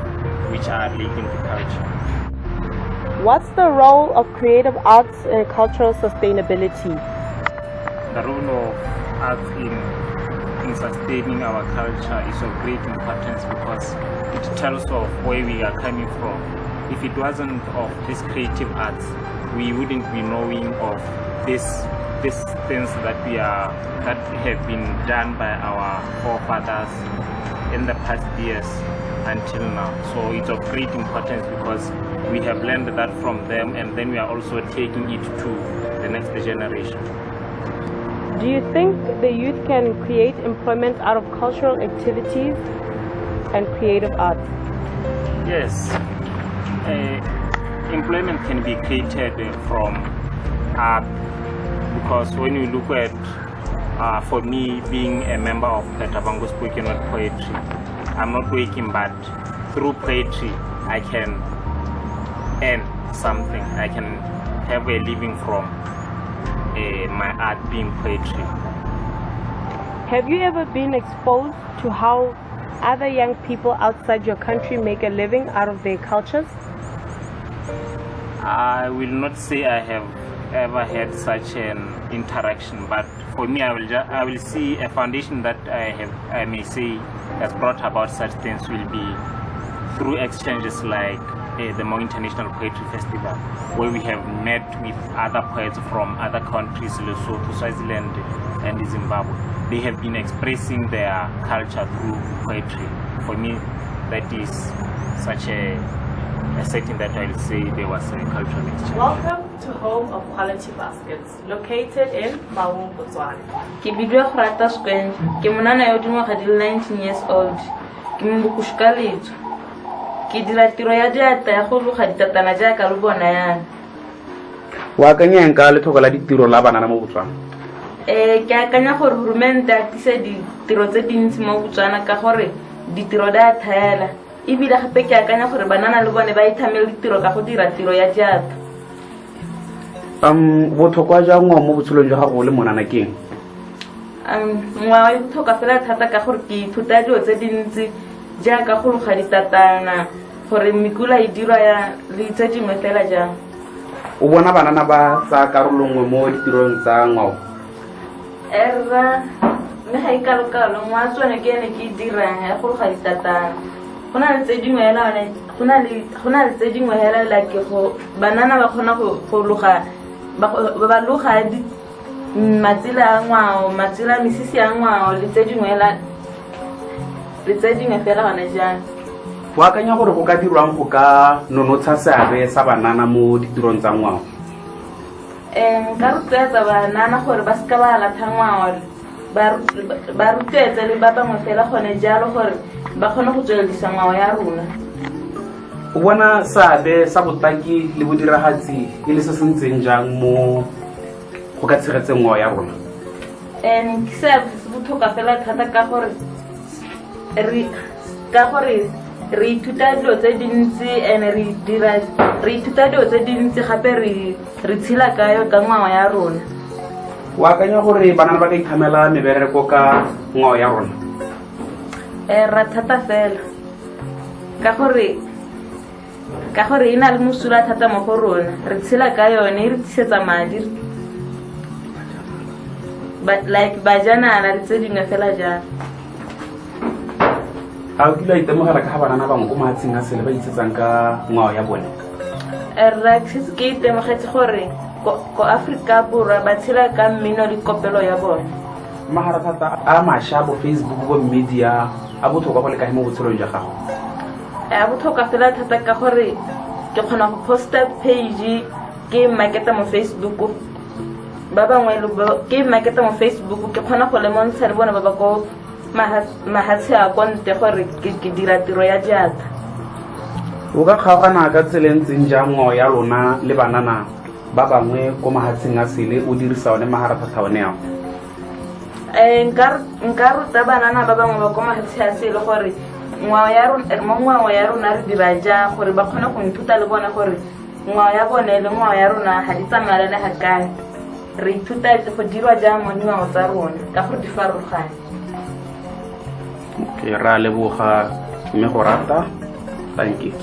which are relating to culture. What's the role of creative arts in cultural sustainability? The role of arts in sustaining our culture is of great importance because it tells of where we are coming from. If it wasn't of these creative arts, we wouldn't be knowing of these things that have been done by our forefathers in the past years until now. So it's of great importance because we have learned that from them and then we are also taking it to the next generation. Do you think the youth can create employment out of cultural activities and creative arts? Yes. Employment can be created from art because when you look at, for me being a member of Bango spoken word poetry, I'm not working, but through poetry I can earn something. I can have a living from my art being poetry. Have you ever been exposed to how other young people outside your country make a living out of their cultures? I will not say I have ever had such an interaction, but for me I will see a foundation that I may say has brought about such things will be through exchanges like the Mo International Poetry Festival, where we have met with other poets from other countries, Lesotho, Swaziland and Zimbabwe. They have been expressing their culture through poetry. For me, that is such a setting that I'll say there was a cultural exchange. Welcome to Home of Quality Baskets, located in Maung, Botswana. Kibidwa Frata Square, Kimunana Yodimo had 19 years old. Kimbukushkalit. Kidira Tiroyada, Hulu had Tatanaja Kalubona. Wakanya and Kali Tokaladi Tiro Labana Mutra. Kakanya for Rumen that said the Tirozetin Smokuchana Kahore, the Tiroda Tala. Ibida Pekakanya for Banana Lubane by Tamil Tiro Kahutira Tiroyajat. botlhokwa jwa ngwao mo botshelong jwa gago le monana keng? Ngwao e botlhokwa fela thata ka gore ke ithuta dilo tse dintsi jaaka go loga ditatana gore mekula e dirwa ya le tse dingwe fela jang. O bona banana ba tsaya karolo nngwe mo ditirong tsa ngwao? Mme ga e kalo-kalo ngwao tsone ke ene ke e dirang ya go loga ditatana. Go na le tse dingwe hela like banana ba kgona go loga ba loga matsela a ngwao, matsela mesisi ya ngwao le tse dingwe fela gona jang. O akanya gore go ka dirwang go ka nonotsha seabe sa banana mo ditirong tsa ngwao? Nka rotloetsa banana gore ba seka ba latlha ngwao, ba rotloetse le ba bangwe fela gone jalo gore ba kgone go tsweledisa ngwao ya rona. O bona seabe sa botaki le bodiragatsi e le se se ntseng jang mo go ka tshegetseng ngwao ya rona? Ke seabe se botlhokwa fela thata ka gore re ithuta dilo tse dintsi and re ithuta dilo tse dintsi gape re tshela ka ngwao ya rona. O akanya gore banana ba ka ithamela mebereko ka ngwao ya rona? Ra thata fela ka gore e na le mosola thata mo go rona, re tshela ka yone e re tlisetsa madi like bajanala le tse dingwe fela jalo. A o kile itemogela ka banana bangwe ko mahatsheng a sele ba itsetsang ka ngwao ya bone? Ke itemogetse gore ko Afrika Borwa ba tshela ka mmino le kopelo ya bone. Maharathata a mašwa bo Facebook bo media a botlhokwa go le kae mo botshelong jwa gago? A botlhokwa fela thata ka gore ke kgona go posta page ke marketa mo Facebook, ba bangwe ke marketa mo Facebook ke kgona go lemontsha le bona ba ba ko mahatshe a konte gore ke dira tiro ya JASA. O ka kgaogana ka tsela ntseng jang ngwao ya lona le banana ba bangwe ko mahatsheng a sele o dirisa one maharathata one ao? Nka ruta banana ba bangwe ba ko mahatshe a sele gore ngwao ya rona re dira jang gore ba kgone go ithuta le bona gore ngwao ya bone le ngwao ya rona ga di tsamayelane ga kae. Re ithuta go dirwa jang mo dingwao tsa rona ka gore di farologane. Okay, ra leboga mme go rata. Thank you.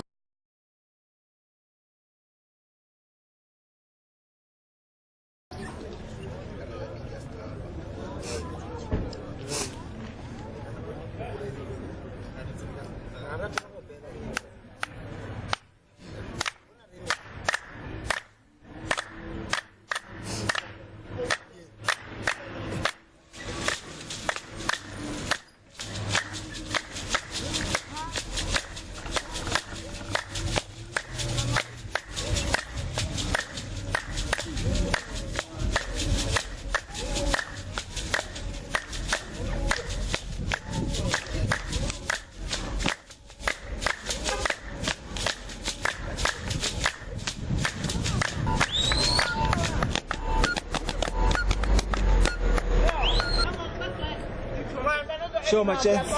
Sure, my chance.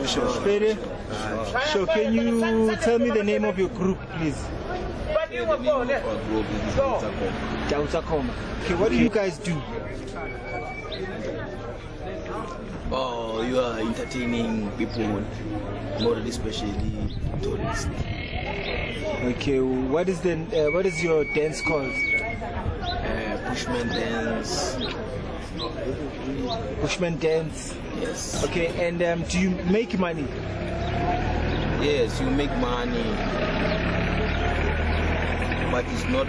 Sure. Ready? Sure. Can you tell me the name of your group, please? Okay, what do you guys do? Oh, you are entertaining people, more especially tourists. Okay, what is your dance called? Bushman dance. Bushman dance. Yes. Okay, and do you make money? Yes, you make money, but it's not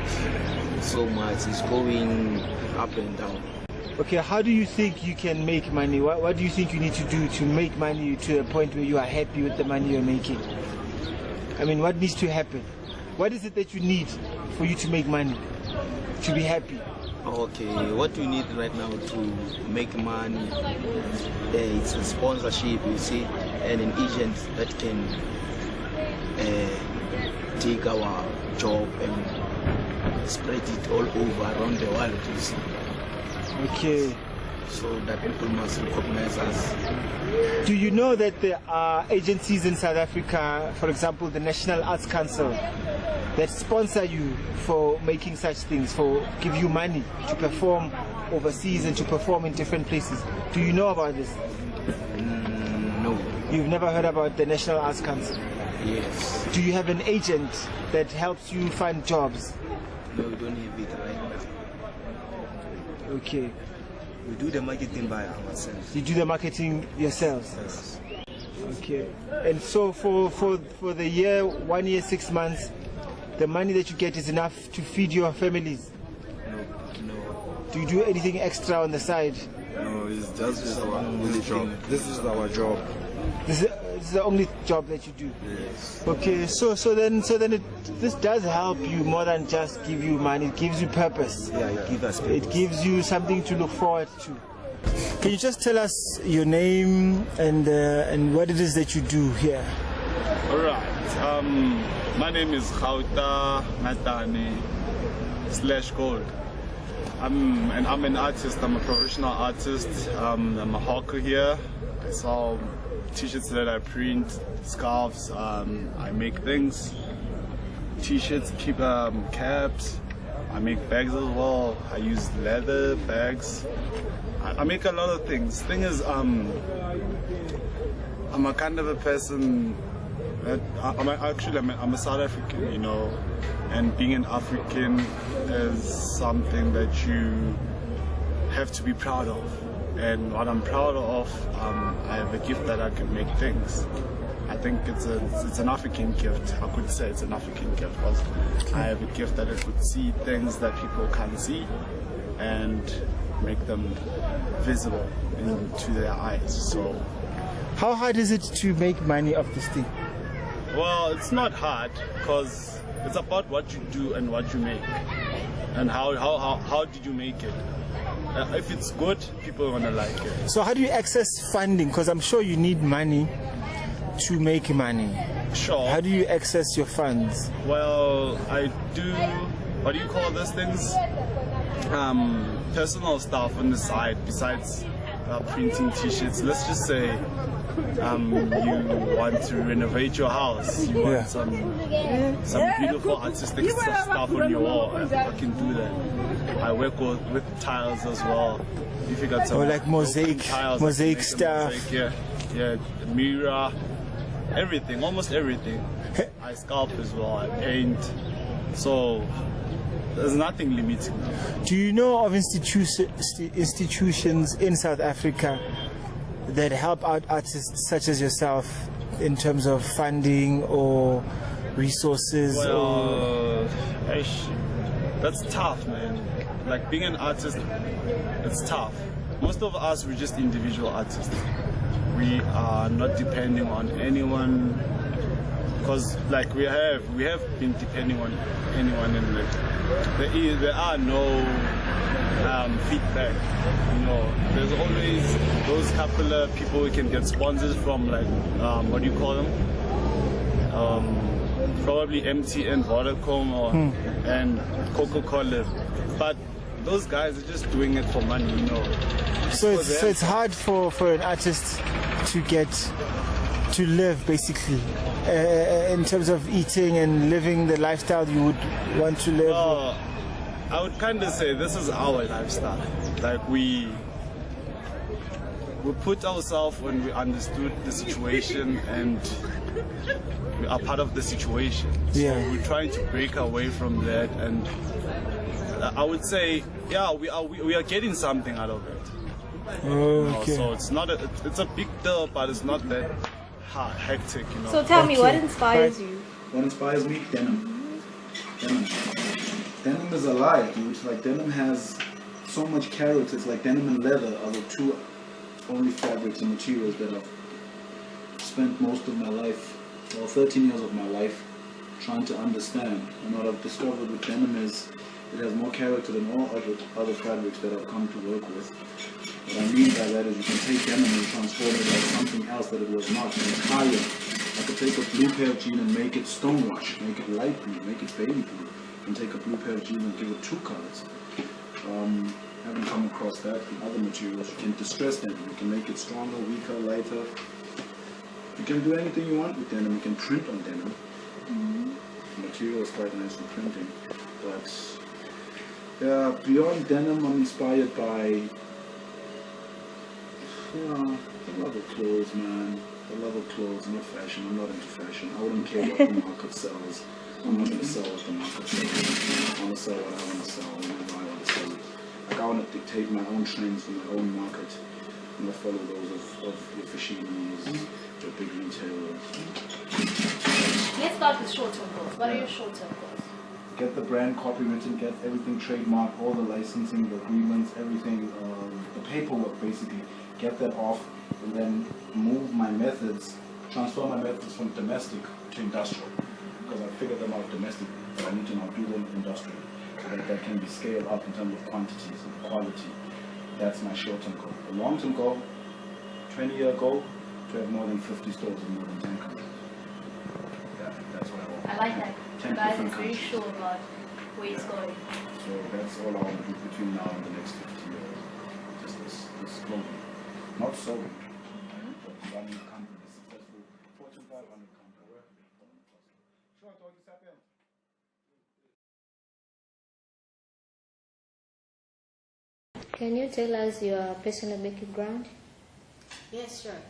so much. It's going up and down. Okay, how do you think you can make money? What do you think you need to do to make money to a point where you are happy with the money you're making? I mean, what needs to happen? What is it that you need for you to make money, to be happy? Okay, what you need right now to make money, it's a sponsorship, you see, and an agent that can take our job and spread it all over around the world, you see. Okay. So that people must recognize us. Do you know that there are agencies in South Africa, for example, the National Arts Council, that sponsor you for making such things, for give you money to perform overseas and to perform in different places. Do you know about this? No. You've never heard about the National Arts Council? Yes. Do you have an agent that helps you find jobs? No, we don't have it right now. Okay. We do the marketing by ourselves. You do the marketing yourselves? Yes. Okay. And so for the year, 1 year, 6 months, the money that you get is enough to feed your families? No. Do you do anything extra on the side? No, it's just our only job. This is our job. This is the only job that you do? Yes. Okay, so then this does help you more than just give you money. It gives you purpose. Yeah, it gives us purpose. It gives you something to look forward to. Can you just tell us your name and what it is that you do here? All right. My name is Khauta Natani /Gold. I'm an artist. I'm a professional artist. I'm a hawker here. I sell t-shirts that I print, scarves. I make things, t-shirts, caps. I make bags as well. I use leather bags. I make a lot of things. Thing is, I'm a kind of a person that I'm a South African, you know, and being an African is something that you have to be proud of. And what I'm proud of, I have a gift that I can make things. I think it's an African gift. I could say it's an African gift because I have a gift that I could see things that people can't see and make them visible into their eyes. So, how hard is it to make money off this thing? Well, it's not hard because it's about what you do and what you make, and how did you make it. If it's good, people are gonna like it. So how do you access funding? Because I'm sure you need money to make money. Sure. How do you access your funds? Well, I do, what do you call those things? Personal stuff on the side besides printing t-shirts. Let's just say you want to renovate your house. You want some beautiful artistic stuff on your wall. I can do that. I work with tiles as well. If you got some like mosaic stuff. Mosaic, yeah, mirror, everything, almost everything. I sculpt as well. I paint. So there's nothing limiting. Do you know of institutions in South Africa that help out artists such as yourself in terms of funding or resources? Well, that's tough, man. Like being an artist, it's tough. Most of us, we're just individual artists. We are not depending on anyone, because like we have been depending on anyone, and like there are no feedback. You know, there's always those couple of people we can get sponsors from, like what do you call them? Probably MTN, Vodacom, and Coca-Cola, but those guys are just doing it for money, you know. So it's hard for an artist to live basically in terms of eating and living the lifestyle you would want to live. I would kind of say this is our lifestyle. Like we put ourselves when we understood the situation and we are part of the situation. So we're trying to break away from that, and I would say, yeah, we are getting something out of it. Okay. So it's a big deal, but it's not that hectic, you know. So tell me, what inspires you? What inspires me? Denim. Denim is alive, dude. Like denim has so much character. It's like denim and leather are the two only fabrics and materials that I've spent most of my life, well, 13 years of my life, trying to understand. And what I've discovered with denim is it has more character than all other fabrics that I've come to work with. What I mean by that is you can take denim and transform it into something else that it was not. I could take a blue pair of jeans and make it stonewash, make it light blue, make it baby blue, and take a blue pair of jeans and give it two colors. Haven't come across that in other materials. You can distress denim, you can make it stronger, weaker, lighter. You can do anything you want with denim. You can print on denim. But material is quite nice in printing. But yeah, beyond denim, I'm inspired by the love of clothes, man. The love of clothes, not fashion. I'm not into fashion. I wouldn't care what the market sells. I'm not going to sell what the market sells. I want to sell what I want to sell, whenever I want to sell it. Like, I want to dictate my own trends for my own market. I'm going to follow those of the Fashinis, the big retailers. Let's start with short-term goals. What are your short-term goals? Get the brand copywritten, get everything trademarked, all the licensing, the agreements, everything, the paperwork basically. Get that off, and then move my methods, transfer my methods from domestic to industrial. Because I figured them out domestic, but I need to now do them industrial. So that can be scaled up in terms of quantities and quality. That's my short-term goal. The long-term goal, 20-year goal, to have more than 50 stores in more than 10 countries. Yeah, that's what I want. I like that. 10 Guys, different it's very countries. sure about where it's going. So that's all I want to do between now and the next 50 years. Just this global. Not solely, but running companies, successful Fortune 500 company. Can you tell us your personal background? Yes, sure.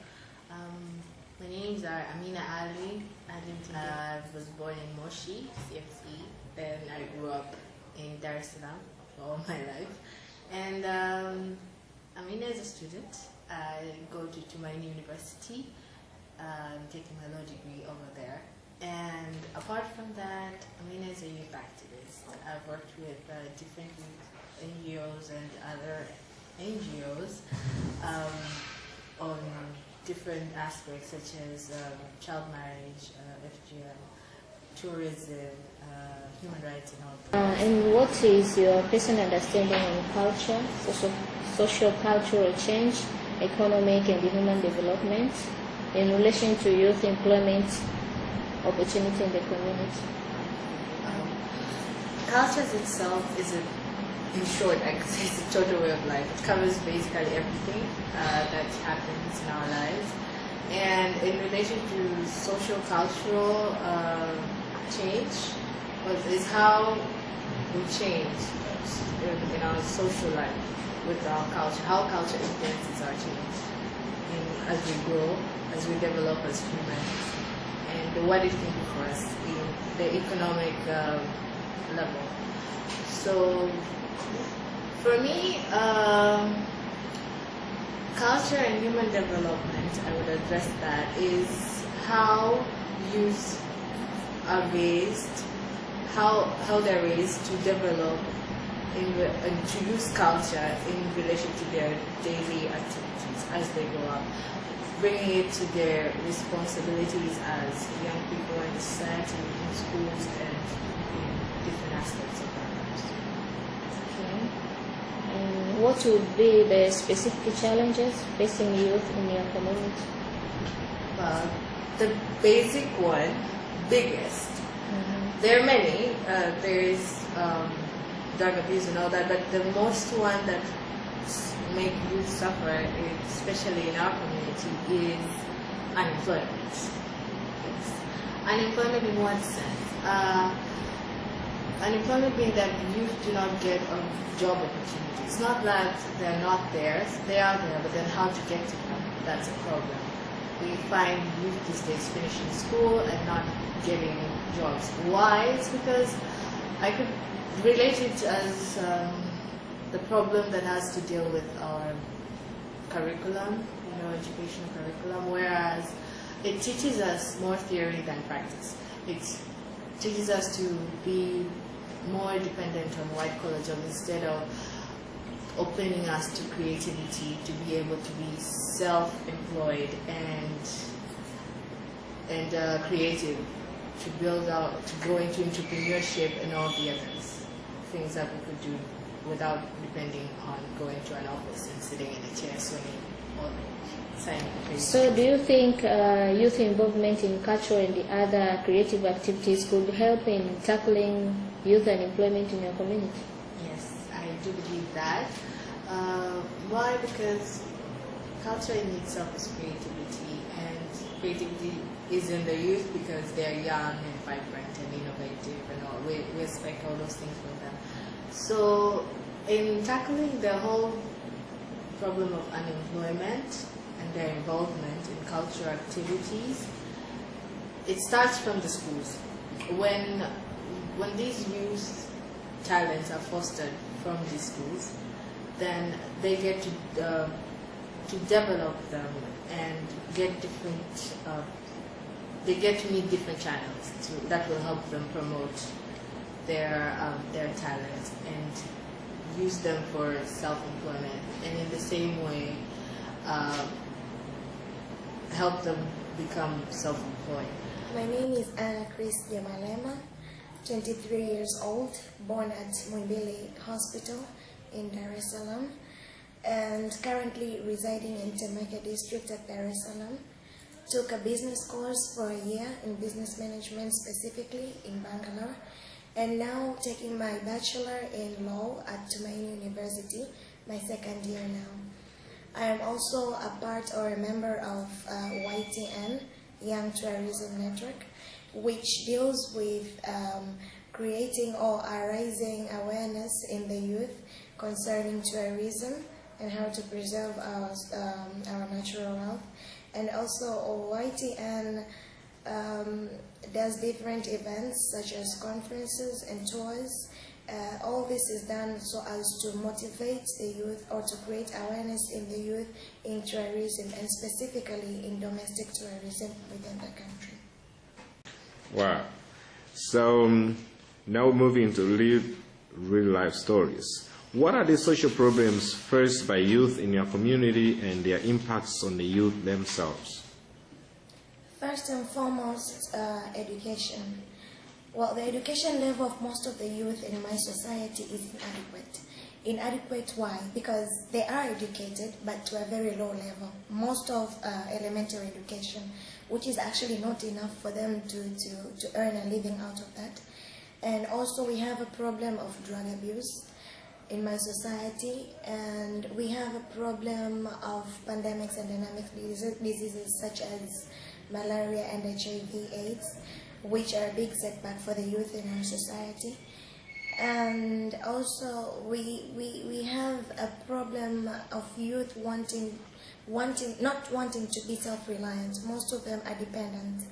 My names are Amina Ali. I was born in Moshi, CFC. Then I grew up in Dar es Salaam for all my life. And Amina is a student. I go to Tumaini University. I'm taking my law degree over there. And apart from that, Amina is a youth activist. I've worked with different NGOs and other NGOs on different aspects such as child marriage, FGM, tourism, human rights and all that. And what is your personal understanding on culture, social cultural change, economic and human development in relation to youth employment opportunity in the community? Culture itself is in short, I could say it's a total way of life. It covers basically everything that happens in our lives. And in relation to social cultural change, is how we change in our social life with our culture, how culture influences our change as we grow, as we develop as humans, and what it can do for us in the economic level. So for me, culture and human development, I would address that, is how youth are raised, how they're raised to develop and to use culture in relation to their daily activities as they grow up, bringing it to their responsibilities as young people in society, in schools, and in different aspects of their lives. Okay. And what would be the specific challenges facing youth in your community? Well, the basic one, biggest. There are many. There is drug abuse and all that, but the most one that make youth suffer, especially in our community, is unemployment. Yes. Unemployment in what sense? Unemployment being that youth do not get a job opportunity. It's not that they're not there, they are there, but then how to get to them, that's a problem. We find youth these days finishing school and not getting jobs. Why? It's because I could relate it as the problem that has to deal with our curriculum, educational curriculum, whereas it teaches us more theory than practice. It teaches us to be more dependent on white-collar jobs instead of opening us to creativity, to be able to be self-employed and creative, to build out, to go into entrepreneurship and all the others, things that we could do without depending on going to an office and sitting in a chair swinging or signing a paper. So do you think youth involvement in culture and the other creative activities could help in tackling youth unemployment in your community? Yes, I do believe that. Why? Because culture in itself is creativity, and creativity is in the youth because they're young and vibrant and innovative and all. We expect all those things from them. So in tackling the whole problem of unemployment and their involvement in cultural activities, it starts from the schools. When these youth talents are fostered from these schools, then they get to develop them and get different. They get to meet different channels that will help them promote their talent and use them for self-employment, and in the same way help them become self-employed. My name is Anna Chris Yamalema, 23 years old, born at Muimbili Hospital in Dar es Salaam, and currently residing in Temeke district at Dar es Salaam. Took a business course for a year in business management, specifically in Bangalore, and now taking my bachelor in law at Tumaini University, my second year now. I am also a part or a member of YTN, Young Tourism Network, which deals with creating or raising awareness in the youth concerning tourism and how to preserve our natural wealth. And also YTN does different events such as conferences and tours. All this is done so as to motivate the youth or to create awareness in the youth in tourism, and specifically in domestic tourism within the country. Wow. So now moving to real life stories. What are the social problems faced by youth in your community and their impacts on the youth themselves? First and foremost, education. Well, the education level of most of the youth in my society is inadequate. Inadequate why? Because they are educated, but to a very low level. Most of elementary education, which is actually not enough for them to earn a living out of that. And also we have a problem of drug abuse in my society, and we have a problem of pandemics and dynamic diseases such as malaria and HIV/AIDS, which are a big setback for the youth in our society. And also we have a problem of youth not wanting to be self-reliant. Most of them are dependent.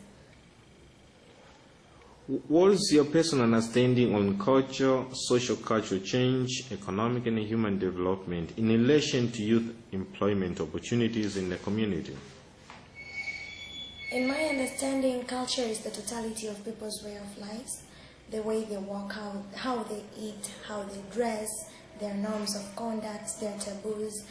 What is your personal understanding on culture, social cultural change, economic and human development in relation to youth employment opportunities in the community? In my understanding, culture is the totality of people's way of life, the way they walk, how they eat, how they dress, their norms of conduct, their taboos.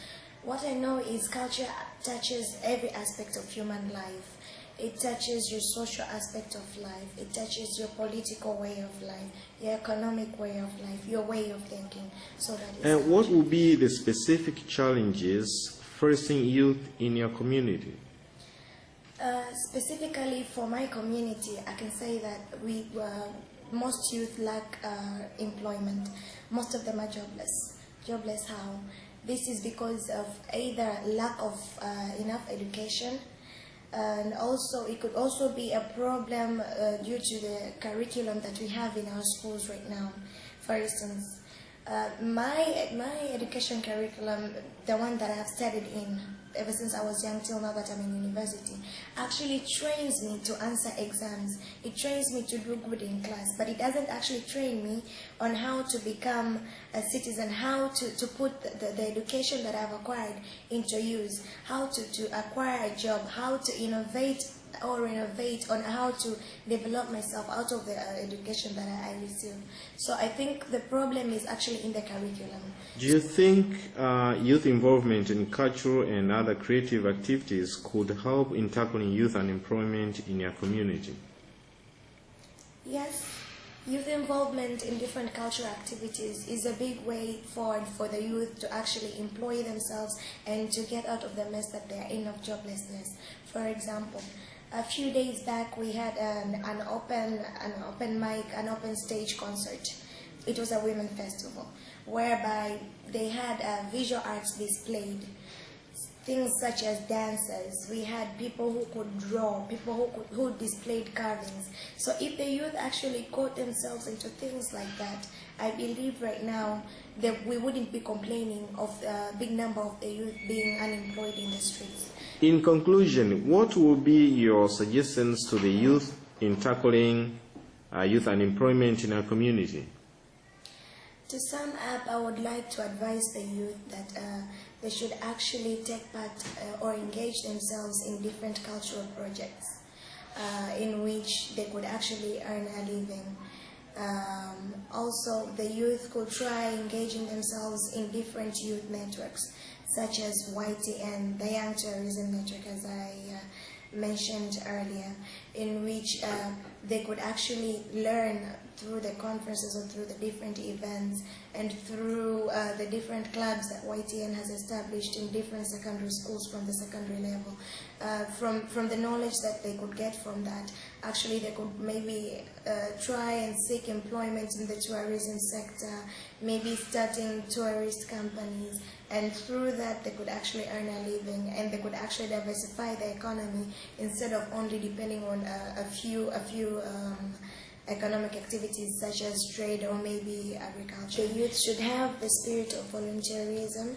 What I know is culture touches every aspect of human life. It touches your social aspect of life. It touches your political way of life, your economic way of life, your way of thinking. So that is. And what will be the specific challenges facing youth in your community? Specifically for my community, I can say that most youth lack employment. Most of them are jobless. Jobless how? This is because of either lack of enough education, and also it could also be a problem due to the curriculum that we have in our schools right now. For instance, my education curriculum, the one that I have studied in ever since I was young till now that I'm in university, actually trains me to answer exams. It trains me to do good in class, but it doesn't actually train me on how to become a citizen, how to put the education that I've acquired into use, how to acquire a job, how to innovate or renovate on how to develop myself out of the education that I received. So I think the problem is actually in the curriculum. Do you think youth involvement in cultural and other creative activities could help in tackling youth unemployment in your community? Yes, youth involvement in different cultural activities is a big way forward for the youth to actually employ themselves and to get out of the mess that they are in of joblessness. For example, a few days back we had an open mic, an open stage concert. It was a women festival whereby they had visual arts displayed. things such as dancers. We had people who could draw, people who displayed carvings. So if the youth actually got themselves into things like that, I believe right now that we wouldn't be complaining of a big number of the youth being unemployed in the streets. In conclusion, what would be your suggestions to the youth in tackling youth unemployment in our community? To sum up, I would like to advise the youth that they should actually take part or engage themselves in different cultural projects in which they could actually earn a living. Also, the youth could try engaging themselves in different youth networks, such as YTN, the Young Tourism Network, as I mentioned earlier, in which they could actually learn through the conferences or through the different events and through the different clubs that YTN has established in different secondary schools from the secondary level. From the knowledge that they could get from that, actually they could maybe try and seek employment in the tourism sector, maybe starting tourist companies, and through that they could actually earn a living and they could actually diversify the economy instead of only depending on a few economic activities such as trade or maybe agriculture. The youth should have the spirit of volunteerism.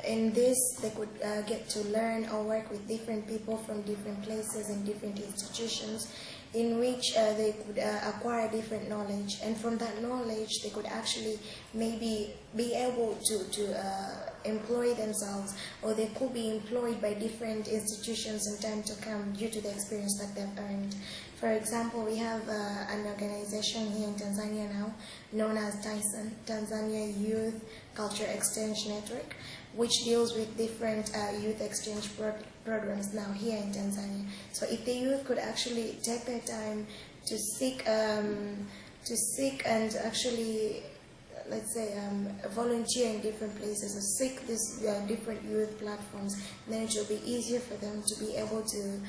In this, they could get to learn or work with different people from different places and different institutions, in which they could acquire different knowledge, and from that knowledge they could actually maybe be able to employ themselves, or they could be employed by different institutions in time to come due to the experience that they've earned. For example, we have an organization here in Tanzania now known as TYCEN, Tanzania Youth Culture Exchange Network, which deals with different youth exchange programs now here in Tanzania. So if the youth could actually take their time to seek and actually, let's say, volunteer in different places or seek these different youth platforms, then it will be easier for them to be able to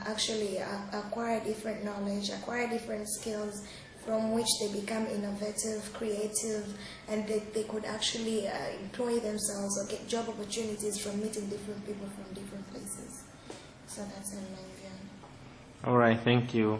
actually acquire different knowledge, acquire different skills, from which they become innovative, creative, and they could actually employ themselves or get job opportunities from meeting different people from different places. So that's in my view. All right, thank you.